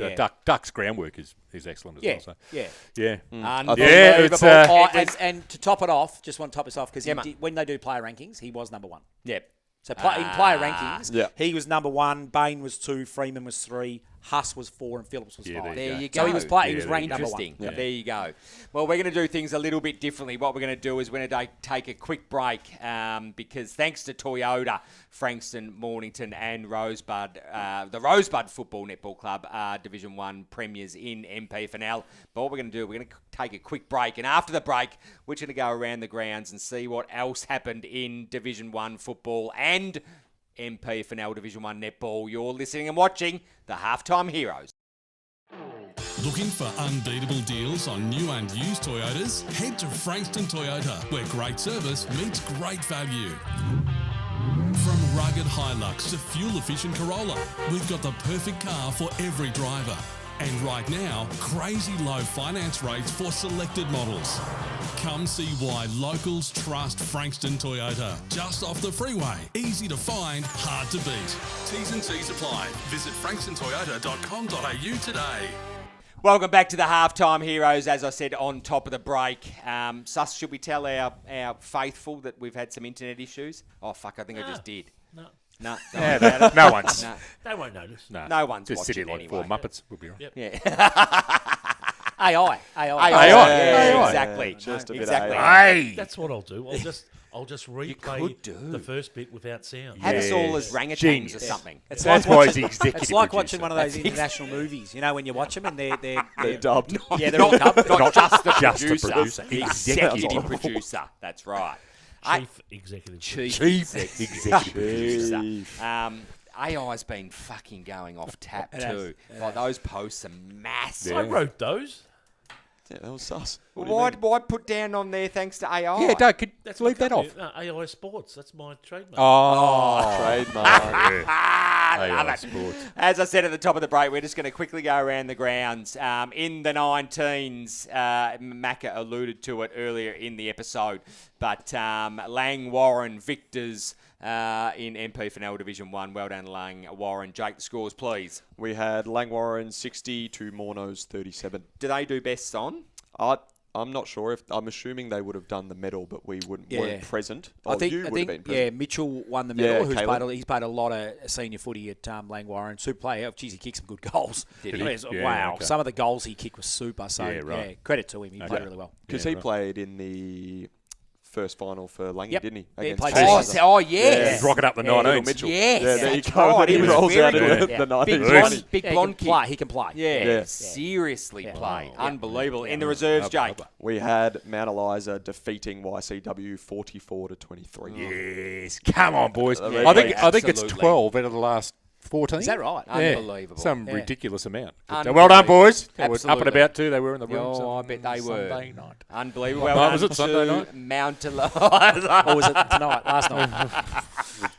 Duck's groundwork is excellent as well. So. Unbelievable. And to top it off, just want to top this off, because when they do player rankings, he was number 1. Yep. So in player rankings, he was number 1, Bain was 2, Freeman was 3, Huss was 4, and Phillips was 5. There you go. So he was ranked number 1. Yeah. There you go. Well, we're going to do things a little bit differently. What we're going to do is we're going to take a quick break because thanks to Toyota, Frankston, Mornington and Rosebud, the Rosebud Football Netball Club are Division 1 premiers in MPFNL. But what we're going to do, we're going to take a quick break. And after the break, we're going to go around the grounds and see what else happened in Division 1 football and MPFNL Division 1 Netball. You're listening and watching the Halftime Heroes. Looking for unbeatable deals on new and used Toyotas? Head to Frankston Toyota, where great service meets great value. From rugged Hilux to fuel-efficient Corolla, we've got the perfect car for every driver. And right now, crazy low finance rates for selected models. Come see why locals trust Frankston Toyota. Just off the freeway. Easy to find, hard to beat. T's and C's apply. Visit frankstontoyota.com.au today. Welcome back to the Halftime Heroes. As I said on top of the break, Sus, should we tell our faithful that we've had some internet issues? Oh, fuck, I think I just did. No. No. No one's. They won't notice. No one's just watching sitting like anyway. 4 Muppets. We'll be right. Yeah. AI. Yeah, exactly. Just a bit exactly. Hey! That's what I'll do. I'll just replay the first bit without sound. Have us all as orangutans Genius. or something. It's That's like why watching, he's the executive it's like producer. watching one of those international movies, when you watch them and they're dubbed. Yeah, they're all dubbed. Not just the just the producer. producer. The executive producer. That's right. Chief executive. Chief executive producer. Chief. AI's been fucking going off tap too. Like those posts are massive. I wrote those. Yeah, that was sus. Why put down on there thanks to AI? Yeah, Doug, could That's leave my that off. company. AI Sports. That's my trademark. Trademark. Love it. Sports. As I said at the top of the break, we're just going to quickly go around the grounds. In the 19s, Macca alluded to it earlier in the episode, but Lang Warren victors in MPFNL Division 1. Well done, Lang Warren. Jake, the scores, please. We had Lang Warren 60 to Mornos 37. Do they do best on? I'm not sure. I'm assuming they would have done the medal, but we weren't present. I think you would have been present. yeah, Mitchell won the medal. Yeah, he's played a lot of senior footy at Lang Warren. Super player. Geez, he kicked some good goals. Did he? Yeah, Wow. okay. Some of the goals he kicked were super. So Yeah, right. credit to him. He played really well. Because he played in the first final for Langy, didn't he? Yes. He's rocking up the 19s. Mitchell. Yes. Yeah, there you go. He rolls out in the 19s. Big blonde kid. He can play. Yeah, seriously play. Unbelievable. In the reserves, Jake. We had Mount Eliza defeating YCW 44-23. Yes. Come on, boys. I think it's 12 out of the last 14. Is that right? Unbelievable. Some ridiculous amount. Well done, boys. They were up and about too. They were in the room. I bet they were. Sunday night. Unbelievable. Well, was it Sunday night? Mount Eliza. Or was it tonight? Last night?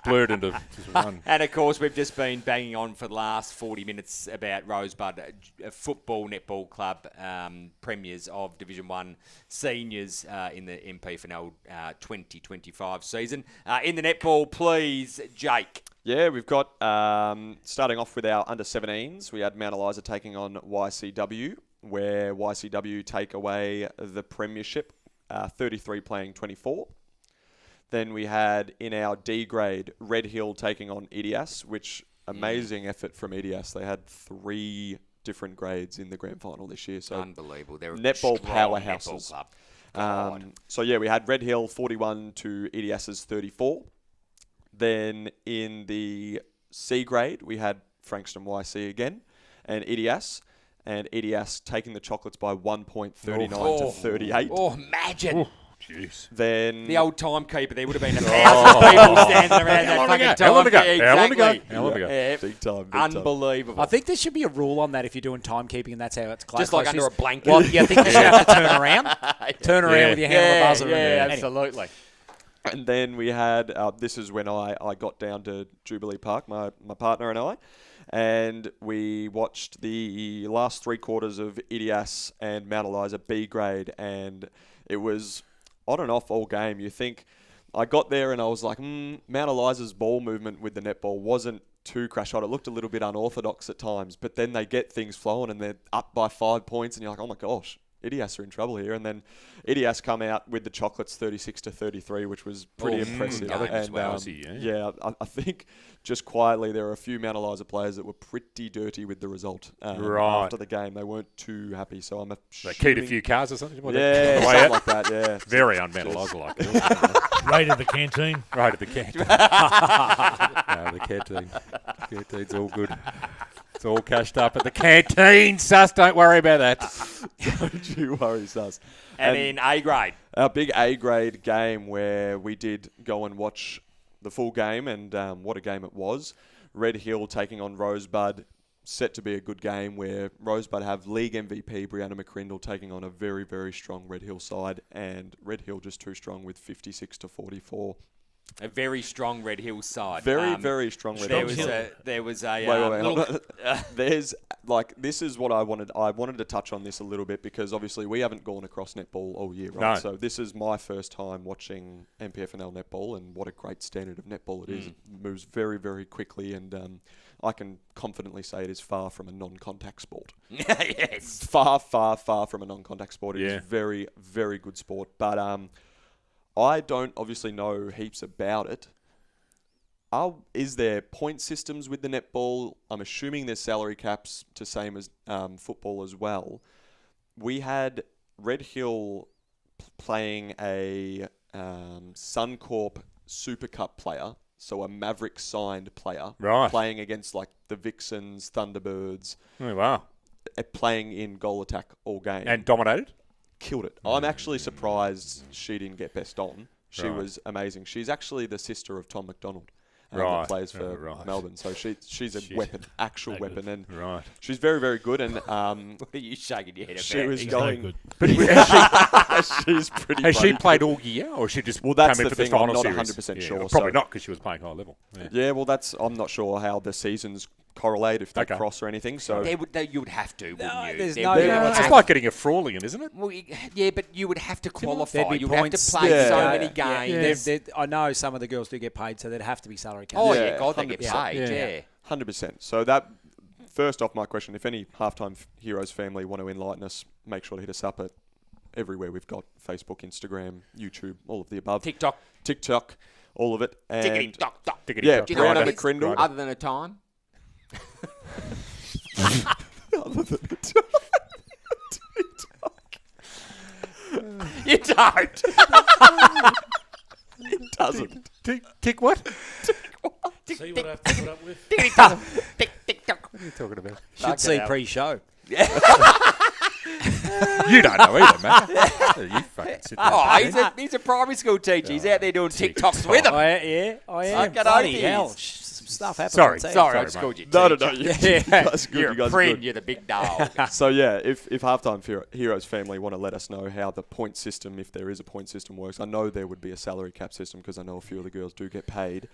Blurred into just one. And, of course, we've just been banging on for the last 40 minutes about Rosebud Football Netball Club, premiers of Division 1 seniors in the MPFNL 2025 season. In the netball, please, Jake. Yeah, we've got, starting off with our under-17s, we had Mount Eliza taking on YCW, where YCW take away the premiership, 33 playing 24. Then we had in our D grade, Red Hill taking on EDS, which amazing effort from EDS. They had 3 different grades in the grand final this year. So unbelievable. They're netball Netball powerhouses. club. So yeah, we had Red Hill 41 to EDS's 34. Then in the C grade, we had Frankston YC again and EDS. And EDS taking the chocolates by 1.39 to 38. Oh, imagine. Jeez. Then the old timekeeper, there would have been 1,000 people standing around that fucking time. How long ago? Yeah, big time. Unbelievable. I think there should be a rule on that if you're doing timekeeping and that's how it's classified. Just like under a blanket. Well, yeah, I think you should have to turn around. Turn around with your hand on the buzzer. Yeah, and absolutely. And then we had, this is when I got down to Jubilee Park, my partner and I, and we watched the last 3 quarters of EDS and Mount Eliza B grade, and it was on and off all game. You think, I got there and I was like, Mount Eliza's ball movement with the netball wasn't too crash hot. It looked a little bit unorthodox at times, but then they get things flowing and they're up by 5 points and you're like, oh my gosh, EDS are in trouble here. And then EDS come out with the chocolates 36-33, which was pretty impressive. I think just quietly there were a few Mount Eliza players that were pretty dirty with the result after the game. They weren't too happy. So I'm they keyed a few cars or something? Yeah, something like that, yeah. Very un-Mount Eliza like it. Raided the canteen. Right at the canteen. No, the canteen. Canteen's all good. It's all cashed up at the canteen, Sus. Don't worry about that. Don't you worry, Sus. And in A grade. Our big A grade game where we did go and watch the full game, and what a game it was. Red Hill taking on Rosebud. Set to be a good game where Rosebud have league MVP Brianna McCrindle taking on a very, very strong Red Hill side, and Red Hill just too strong with 56-44. A very strong Red Hill side. Very strong Red Hill side. There was a there's like, this is what I wanted. I wanted to touch on this a little bit because obviously we haven't gone across netball all year, right? No. So this is my first time watching MPFNL netball, and what a great standard of netball it is. It moves very, very quickly, and I can confidently say it is far from a non-contact sport. Yes. Far from a non-contact sport. It is very, very good sport. But I don't obviously know heaps about it. Is there point systems with the netball? I'm assuming there's salary caps to same as football as well. We had Red Hill playing a Suncorp Super Cup player, so a Maverick signed player, playing against like the Vixens, Thunderbirds. Oh, wow. Playing in goal attack all game. And dominated? Killed it. I'm actually surprised she didn't get best on. She was amazing. She's actually the sister of Tom McDonald. That plays for Melbourne. So she's a weapon, actual weapon. And she's very, very good. And what are you shaking your head about? She was going good. She's pretty Has she played all year, or she just Well, that's came in the for thing. the I'm final not series? 100% sure. Probably not, because she was playing high level. Yeah, well, I'm not sure how the seasons correlate, if they cross or anything. So you would have to, wouldn't you? There's it's like getting a Frawley, isn't it? Well, yeah, but you would have to qualify. There'd be You would have to points. play so many games. I know some of the girls do get paid, so there'd have to be salary caps. Oh, yeah, God, they get paid, yeah. 100%. So that, first off, my question, if any Halftime Heroes family want to enlighten us, make sure to hit us up at everywhere we've got: Facebook, Instagram, YouTube, all of the above. TikTok, all of it. And Tickety-tock-tock. Yeah, Do you know Brianna what McCrindle. other than a time? You don't. It doesn't. Tick what? See what I have to put up with? Tick tock. Tick tick tock. What are you talking about? Should see pre-show. You don't know either, Matt. You fucking sit there. Oh, he's a primary school teacher. He's out there doing TikToks with them. I am. Fucking Bloody oath hell. he is. Some stuff happened. Sorry. Sorry, I Sorry, just mate. called you. No. teacher. That's good. You're you guys a are friend. good. You're the big dog. So yeah, if Halftime Heroes family want to let us know how the point system, if there is a point system, works, I know there would be a salary cap system because I know a few of the girls do get paid.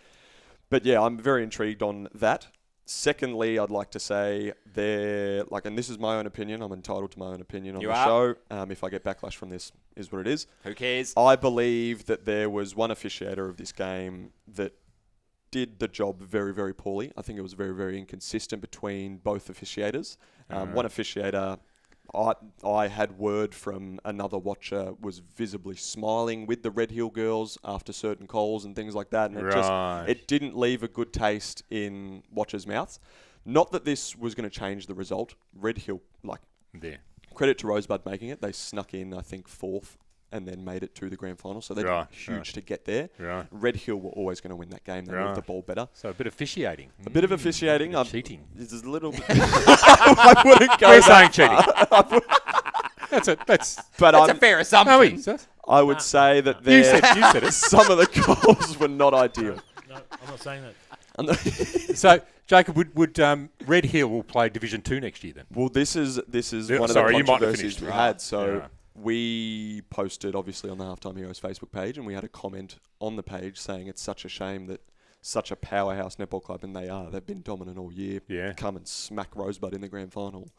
But yeah, I'm very intrigued on that. Secondly, I'd like to say and this is my own opinion. I'm entitled to my own opinion on the show. If I get backlash from this, is what it is. Who cares? I believe that there was one officiator of this game that did the job very, very poorly. I think it was very, very inconsistent between both officiators. One officiator, I had word from another watcher, was visibly smiling with the Red Hill girls after certain calls and things like that, and it didn't leave a good taste in watchers' mouths. Not that this was going to change the result. Red Hill, credit to Rosebud making it. They snuck in, I think, 4th. And then made it to the grand final. So they did huge to get there. Right. Red Hill were always going to win that game. They moved the ball better. So a bit of officiating. A bit of officiating. Cheating. This is a little bit. I wouldn't go. We're saying cheating. That's a fair assumption. I would say that you said it. Some of the goals were not ideal. No, I'm not saying that. So, Jacob, would Red Hill will play Division 2 next year then? Well, this is one of Sorry, the you might have controversies finished. we had. So we posted, obviously, on the Halftime Heroes Facebook page, and we had a comment on the page saying it's such a shame that such a powerhouse netball club, and they've been dominant all year, come and smack Rosebud in the grand final.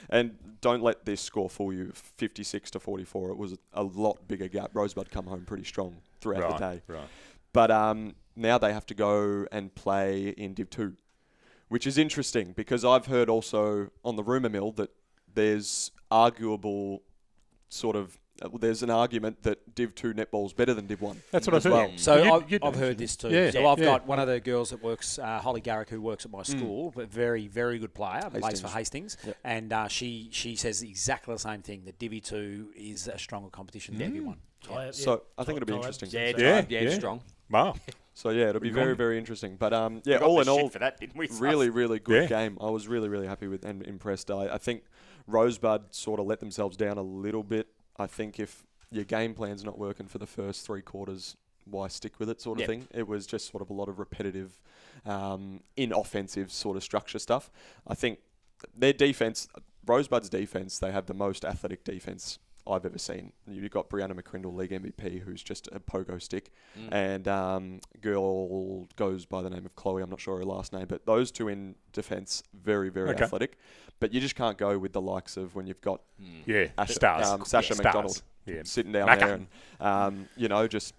And don't let this score fool you. 56-44, it was a lot bigger gap. Rosebud come home pretty strong throughout the day. Right. But now they have to go and play in Div 2, which is interesting because I've heard also on the rumour mill that there's arguable there's an argument that Div 2 netball's better than Div 1. That's what I've heard. Well. So I've heard this too. Yeah. So I've got one of the girls that works, Holly Garrick, who works at my school, but very, very good player, plays for Hastings. Yep. And she says exactly the same thing, that Div 2 is a stronger competition than Div 1. So I think it'll be interesting. Yeah, strong. Wow. So yeah, it'll be very, very interesting. But all in all, for that, didn't we? really, really good game. I was really, really happy with and impressed. I think Rosebud sort of let themselves down a little bit. I think if your game plan's not working for the first 3 quarters, why stick with it sort of thing? It was just sort of a lot of repetitive, inoffensive sort of structure stuff. I think their defense, Rosebud's defense, they have the most athletic defense I've ever seen. You've got Brianna McCrindle, league MVP, who's just a pogo stick, and girl goes by the name of Chloe. I'm not sure her last name, but those two in defence, very, very athletic. But you just can't go with the likes of when you've got stars, Sasha McDonald sitting down there and just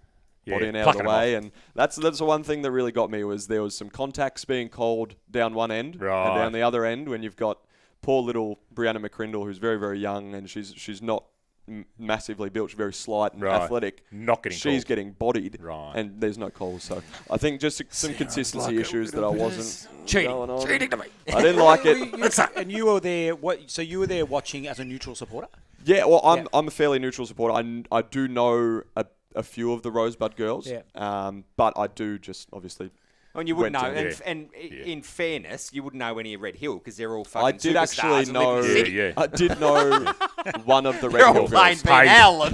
bodying out of the way. And that's the one thing that really got me was there was some contacts being called down one end and down the other end when you've got poor little Brianna McCrindle, who's very, very young, and she's not massively built, she's very slight and athletic. Not getting She's called. getting bodied, and there's no calls. So I think just some consistency issues that I wasn't cheating to me. I didn't like it. And you were there. So you were there watching as a neutral supporter? Yeah, well, I'm a fairly neutral supporter. I do know a few of the Rosebud girls, but I do just obviously. And you wouldn't know, and in fairness, you wouldn't know any of Red Hill because they're all fucking I did actually superstars know. I did know one of the Red They're Hill all playing girls. Ben Allen.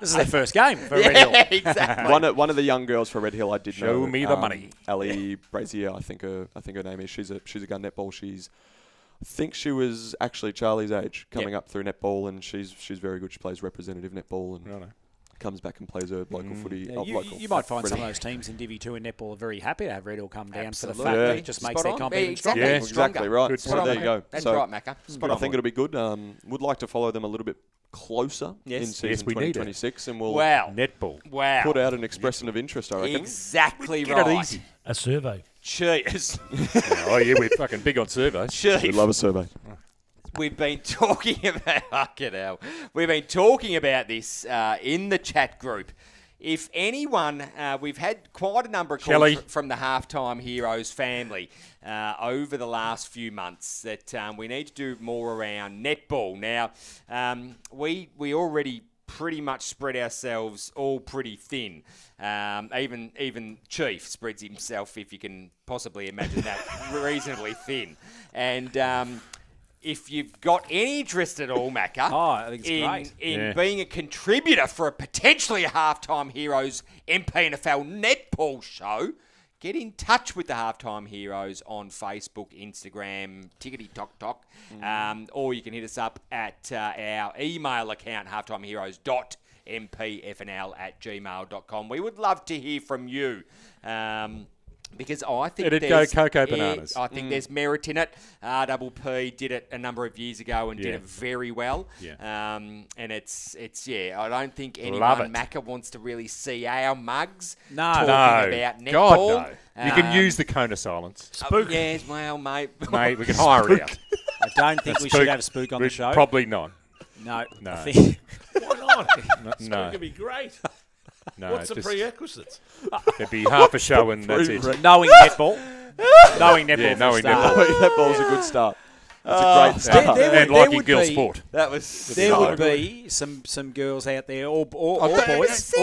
This is their first game for Red Hill. Exactly. One of the young girls for Red Hill, I did know. Show me the money. Ali Brazier, I think her name is. She's a gun netball. I think she was actually Charlie's age coming up through netball, and she's very good. She plays representative netball and comes back and plays her local footy. You might find some of those teams in Div 2 and netball are very happy to have Red Hill come down for the fact that it just makes their comp even stronger. Yeah, exactly right. So there you go. That's right, Macca. I think it'll be good. Would like to follow them a little bit closer in season 2026, and we'll netball. put out an expression of interest, I reckon. Exactly Get right. it easy. A survey. Cheers. We're fucking big on surveys. We love a survey. We've been talking about We've been talking about this in the chat group. If anyone, we've had quite a number of calls from the Halftime Heroes family over the last few months that we need to do more around netball. Now, we already pretty much spread ourselves all pretty thin. Even Chief spreads himself, if you can possibly imagine that, reasonably thin. And if you've got any interest at all, Macca, I think it's great. in being a contributor for a potentially a Halftime Heroes MPNFL netball show, get in touch with the Halftime Heroes on Facebook, Instagram, tickety-tock-tock, or you can hit us up at our email account, halftimeheroes.mpfnl@gmail.com. We would love to hear from you. Because I think It'd go cocoa bananas. I think there's merit in it. RPP did it a number of years ago and did it very well. Yeah. And it's I don't think anyone Macca wants to really see our mugs talking about netball. God, no. You can use the cone of silence. Spook. Yes, well, mate. Mate, we can hire it out. I don't think we should have Spook on the show. Probably not. No. No. I think Why not? It's No. going to be great. No, What's the prerequisites? There'd be half a show and that's it. knowing netball. Knowing netball. Yeah, knowing start. netball. Netball's a good start. It's a great start. And liking girl sport. That was There would be some girls out there, or boys,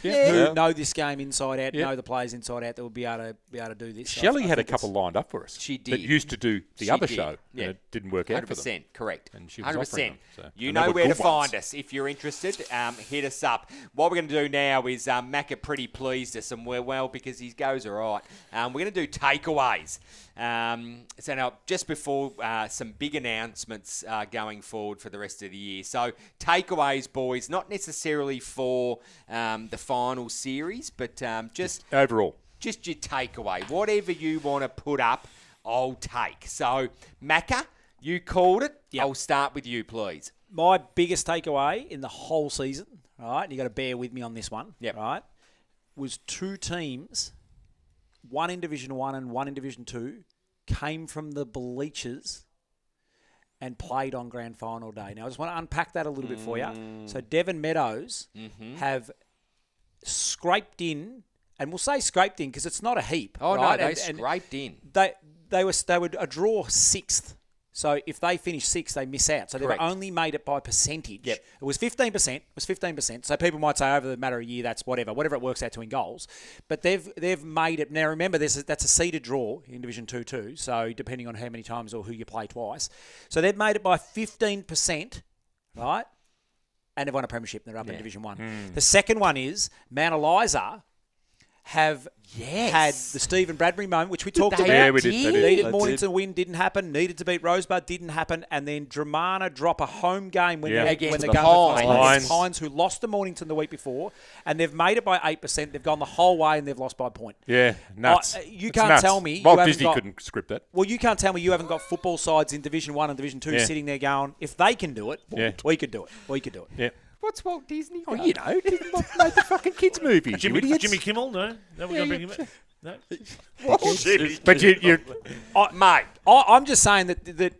who know this game inside out, know the players inside out, that would be able to do this. Shelley had a couple lined up for us. She did. That used to do the other show, Yeah. and it didn't work out for them. 100%, correct. And she was 100%. offering them, so. You And they know were where to good ones. find us. If you're interested, hit us up. What we're going to do now is Macca pretty pleased us, and we're well because he goes all right. We're going to do takeaways. So now, just before some big announcements going forward for the rest of the year. So takeaways, boys, not necessarily for the final series, but just Overall. just your takeaway. Whatever you want to put up, I'll take. So, Macca, you called it. Yep. I'll start with you, please. My biggest takeaway in the whole season, right, and you got to bear with me on this one, right, was two teams, one in Division 1 and one in Division 2, came from the bleachers and played on grand final day. Now, I just want to unpack that a little bit for you. So, Devon Meadows have scraped in, and we'll say scraped in because it's not a heap. Oh, right? no, they scraped in. They would a draw sixth. So if they finish sixth, they miss out. So Correct. they've only made it by percentage. Yep. It was 15%. So people might say over the matter of a year, that's whatever it works out to in goals. But they've made it. Now remember, that's a seeded draw in Division 2 too. So depending on how many times or who you play twice. So they've made it by 15%, right? And they've won a premiership and they're up in Division 1. The second one is Mount Eliza have had the Stephen Bradbury moment, which we talked about. Yeah, we did. Needed Mornington win, didn't happen. Needed to beat Rosebud, didn't happen. And then Dramana drop a home game when they're going to Pines, who lost to Mornington the week before. And they've made it by 8%. They've gone the whole way and they've lost by a point. Yeah, nuts. You It's can't nuts. tell me... Walt Disney couldn't script that. Well, you can't tell me you haven't got football sides in Division 1 and Division 2 sitting there going, if they can do it, we could do it. We could do it. Yeah. What's Walt Disney? Oh, you know, made the fucking kids movies. Jimmy Kimmel, no? No, we're going to bring him in. No? But you Mate. I'm just saying that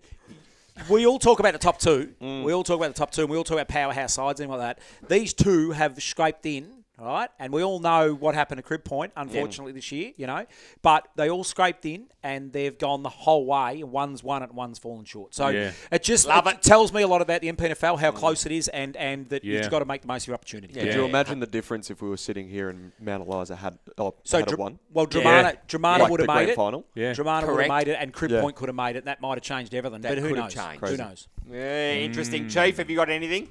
we all talk about the top two. We all talk about the top two, and we all talk about powerhouse sides and like that. These two have scraped in, right? And we all know what happened at Crib Point, unfortunately, this year, you know. But they all scraped in, and they've gone the whole way. And one's won it, and one's fallen short. So it tells me a lot about the MPNFL, how close it is, and that you've got to make the most of your opportunity. Could you imagine the difference if we were sitting here and Mount Eliza had won? Well, Dramana would have made it. Final. Yeah. Dramana would have made it, and Crib Point could have made it. And that might have changed everything. But who knows? Who knows? Yeah, interesting. Chief, have you got anything?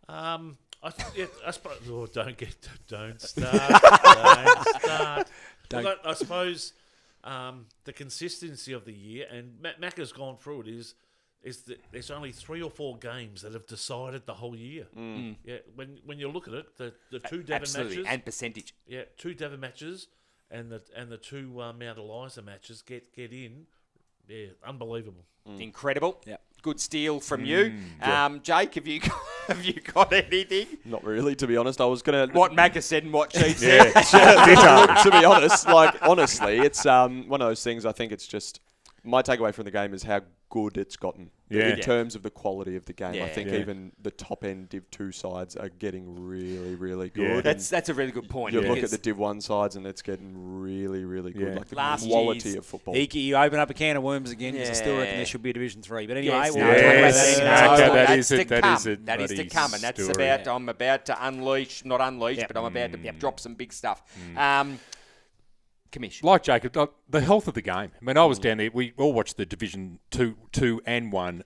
I suppose. Oh, don't start. Look, I suppose the consistency of the year, and Mac has gone through it, is that there's only 3 or 4 games that have decided the whole year. Yeah, when you look at it, the two Devon matches and percentage. Yeah, 2 Devon matches and the 2 Mount Eliza matches get in. Yeah, unbelievable. Incredible. Yep. Good steal from you. Jake, have you got anything? Not really, to be honest. I was going to... What Macca said and what Chief said. To be honest, honestly, it's one of those things. I think it's just... My takeaway from the game is how good it's gotten in terms of the quality of the game. Yeah. I think even the top end Div 2 sides are getting really, really good. That's a really good point. You look at the Div 1 sides and it's getting really, really really good. Yeah. Like the Last quality year's of football. You open up a can of worms again because I still reckon Yeah. there should be a Division 3. But anyway, Yes, we'll no, talk about yes, that in no, a okay, moment. that that's is to it, that come. is it, That is to bloody come, and that's story. about. I'm about to unleash, but I'm about to drop some big stuff. Commish. Like Jacob, the health of the game. I mean, I was down there. We all watched the Division 2 and 1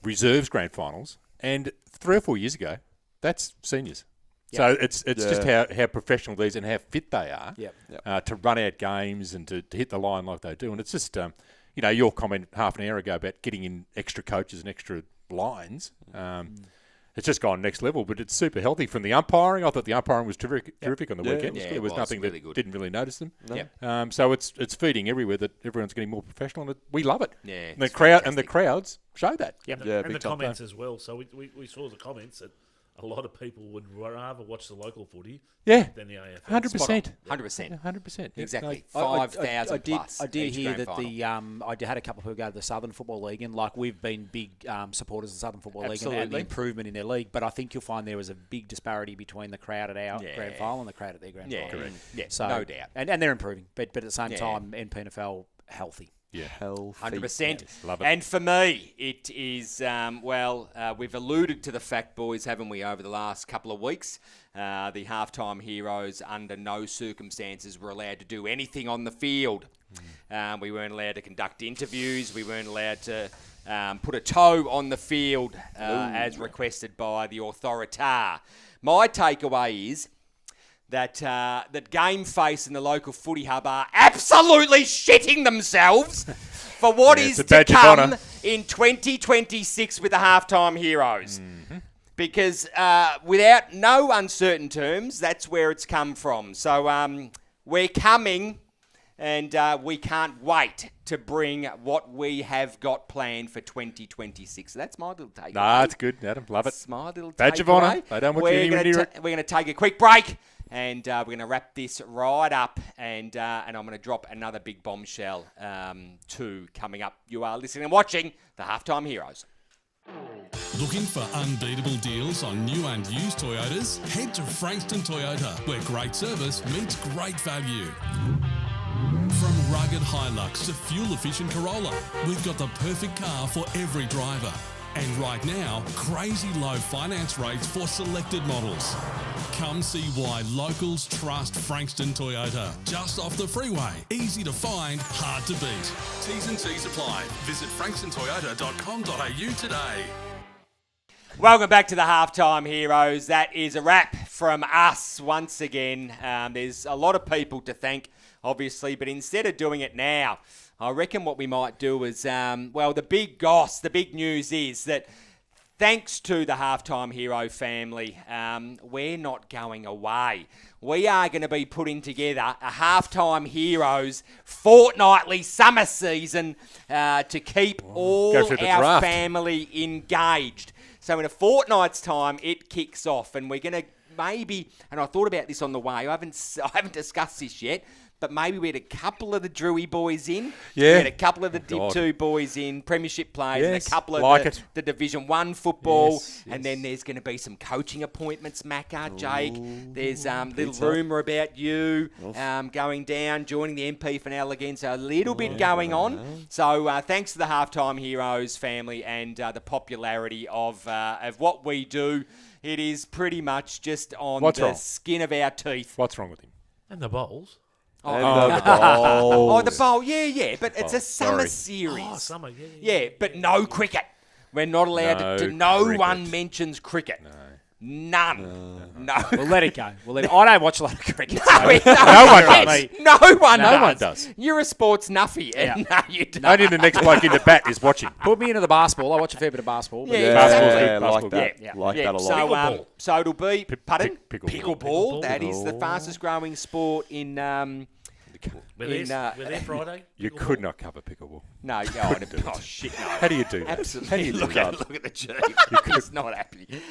reserves grand finals, and 3 or 4 years ago, that's seniors. So it's just how professional these and how fit they are to run out games and to hit the line like they do. And it's just, your comment half an hour ago about getting in extra coaches and extra lines. It's just gone next level, but it's super healthy from the umpiring. I thought the umpiring was terrific on the weekend. There was nothing really that good. didn't really notice them. No. So it's feeding everywhere that everyone's getting more professional, and we love it. Yeah, and the it's crowd fantastic. and the crowds show that. And the comments as well. So we saw the comments that a lot of people would rather watch the local footy than the AFL. 100%. 100%. Exactly. I 5,000 plus. I did each hear grand that final. I had a couple of people go to the Southern Football League, and like we've been big supporters of the Southern Football League and the Absolutely. improvement in their league. But I think you'll find there was a big disparity between the crowd at our grand final and the crowd at their grand final. Correct. Yeah, So, no doubt. And they're improving, but at the same time, NPNFL healthy. Yeah. 100%. Love it. And for me, it is, we've alluded to the fact, boys, haven't we, over the last couple of weeks? The halftime heroes, under no circumstances, were allowed to do anything on the field. We weren't allowed to conduct interviews. We weren't allowed to put a toe on the field as requested by the authorita. My takeaway is that Game Face and the local footy hub are absolutely shitting themselves for what is to come in 2026 with the halftime heroes. Because without no uncertain terms, that's where it's come from. So we're coming, and we can't wait to bring what we have got planned for 2026. So that's my little takeaway. Nah, it's good, Adam. Love it. That's my little Badge of takeaway. honour. They don't want you anywhere near it. We're going to take a quick break, and we're going to wrap this right up, and I'm going to drop another big bombshell too coming up. You are listening and watching the Halftime Heroes. Looking for unbeatable deals on new and used Toyotas? Head to Frankston Toyota, where great service meets great value. From rugged Hilux to fuel-efficient Corolla, we've got the perfect car for every driver. And right now, crazy low finance rates for selected models. Come see why locals trust Frankston Toyota. Just off the freeway. Easy to find, hard to beat. T's and C's apply. Visit frankstontoyota.com.au today. Welcome back to the Halftime Heroes. That is a wrap from us once again. There's a lot of people to thank, obviously, but instead of doing it now, I reckon what we might do is, the big news is that thanks to the Halftime Hero family, we're not going away. We are going to be putting together a Halftime Heroes fortnightly summer season to keep all our family engaged. So in a fortnight's time, it kicks off, and we're going to maybe, and I thought about this on the way, I haven't discussed this yet, but maybe we had a couple of the Drewy boys in. Yeah. We had a couple of the Div 2 boys in, Premiership players, and a couple of the Division 1 football. And then there's going to be some coaching appointments, Macca, Jake. There's little rumour about you going down, joining the MP finale again. So a little bit going on. So thanks to the Halftime Heroes family and the popularity of what we do. It is pretty much just on the skin of our teeth. What's wrong with him? And the bowls. The bowl. The bowl, yeah. But it's a summer series. Oh, summer, Yeah, but no cricket. We're not allowed to. No one mentions cricket. None. No. We'll let it go. I don't watch a lot of cricket. No one does. You're a sports nuffy. And no, you don't. Only the next bloke in the bat is watching. Put me into the basketball. I watch a fair bit of basketball. But Like that a lot. So it'll be pickleball. That is the fastest growing sport in. We're there Friday. You could not cover pickleball. No, shit, no. How do you do that? Absolutely. How do you do that? Look at the chief. He's not happy.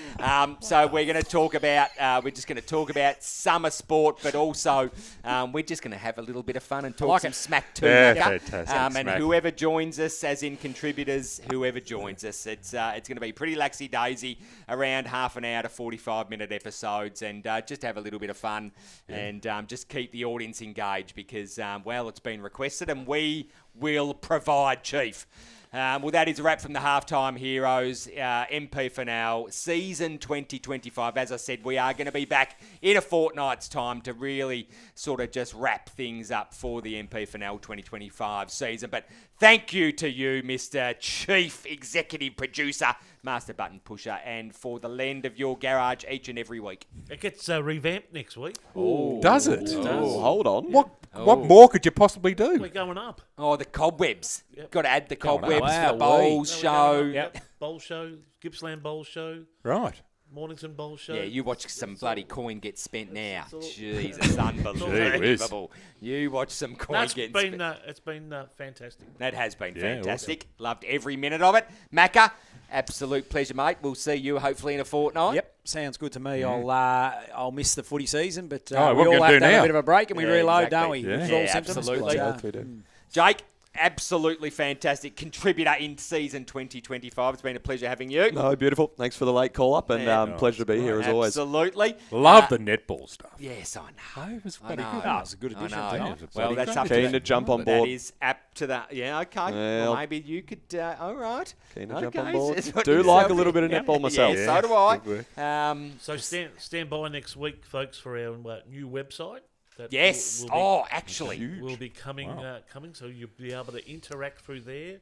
So we're going to talk about. We're just going to talk about summer sport, but also we're just going to have a little bit of fun and talk some smack too. Fantastic. And whoever joins us, as in contributors, whoever joins us, it's going to be pretty laxy daisy, around half an hour to 45-minute episodes, and just have a little bit of fun and just keep the audience engaged because. because, well, it's been requested and we will provide, Chief. Well, that is a wrap from the Halftime Heroes, MP for now, season 2025. As I said, we are going to be back in a fortnight's time to really sort of just wrap things up for the MP for now 2025 season. But thank you to you, Mr. Chief Executive Producer, Master Button Pusher, and for the lend of your garage each and every week. It gets revamped next week. Oh, does it? Oh, hold on. What more could you possibly do? We're going up. Oh, the cobwebs. Yep. Got to add the cobwebs Wow, for the bowls show. Yep. Bowl show, Gippsland Bowl show, Right. Mornington Bowl show. Yeah, you watch some bloody coin get spent now. Jesus, unbelievable. You watch some coin get spent. It's been fantastic. That has been Yeah, fantastic. Loved every minute of it. Macca, absolute pleasure, mate. We'll see you hopefully in a fortnight. Yep, sounds good to me. I'll miss the footy season, but we what all we're have gonna to do have now? a bit of a break and we reload, exactly. don't we? Yeah. With all Yeah, symptoms, absolutely. but, Both we do. Jake, absolutely fantastic contributor in season 2025. It's been a pleasure having you. No, beautiful. Thanks for the late call up, and pleasure to be here as always. Absolutely. Love the netball stuff. Yes, I know. It was I bloody know. good. Oh, it's a good addition I know. tonight. Well, that's up Keen to to jump on That board. is apt to that. Yeah, okay. Well, maybe you could. All right. Keen to jump Okay, on board. says what Do you like say. a little bit of netball myself. Yeah, so do I. Good So stand by next week, folks, for our new website. That Yes. will Actually. will be coming. Coming, so you'll be able to interact through there.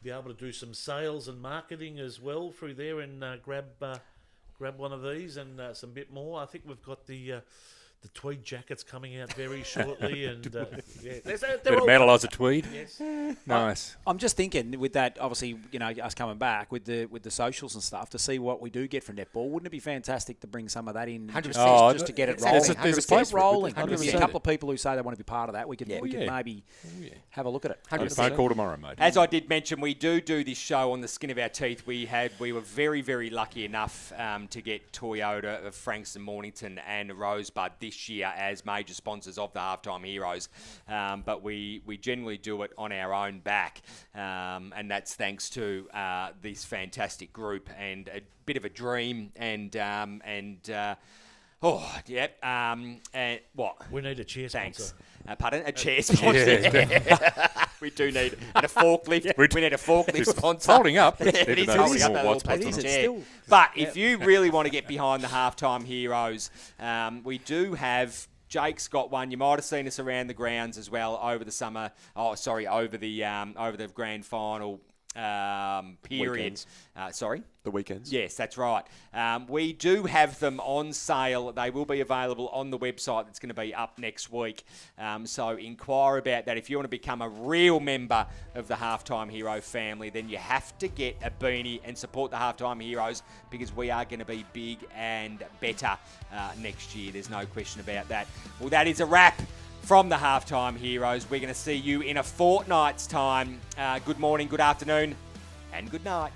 Be able to do some sales and marketing as well through there, and grab one of these and some bit more. I think we've got the tweed jackets coming out very shortly, and Bit of metalizer tweed. Yes. Nice. I'm just thinking with that, obviously, us coming back with the socials and stuff to see what we do get from netball. Wouldn't it be fantastic to bring some of that in 100%. just to get it Exactly. rolling? There's a place for it. rolling. 100%. There's a couple of people who say they want to be part of that. We could Yeah. maybe have a look at it. Have a phone call tomorrow, mate. As I did mention, we do this show on the skin of our teeth. We were very, very lucky enough to get Toyota of Frankston, Mornington and Rosebud this year as major sponsors of the Halftime Heroes. But we generally do it on our own back. And that's thanks to this fantastic group and a bit of a dream and what? We need a chair Thanks. sponsor. Pardon? A chair sponsor. We do need and a forklift. We need a forklift sponsor. Holding up. It is holding up that little What's plastic on it. chair. But if you really want to get behind the Halftime Heroes, we do have. Jake's got one. You might have seen us around the grounds as well over the summer. Over the grand final period. The weekends. Yes, that's right. We do have them on sale. They will be available on the website that's going to be up next week. So inquire about that. If you want to become a real member of the Halftime Hero family, then you have to get a beanie and support the Halftime Heroes because we are going to be big and better next year. There's no question about that. Well, that is a wrap from the Halftime Heroes. We're going to see you in a fortnight's time. Good morning, good afternoon, and good night.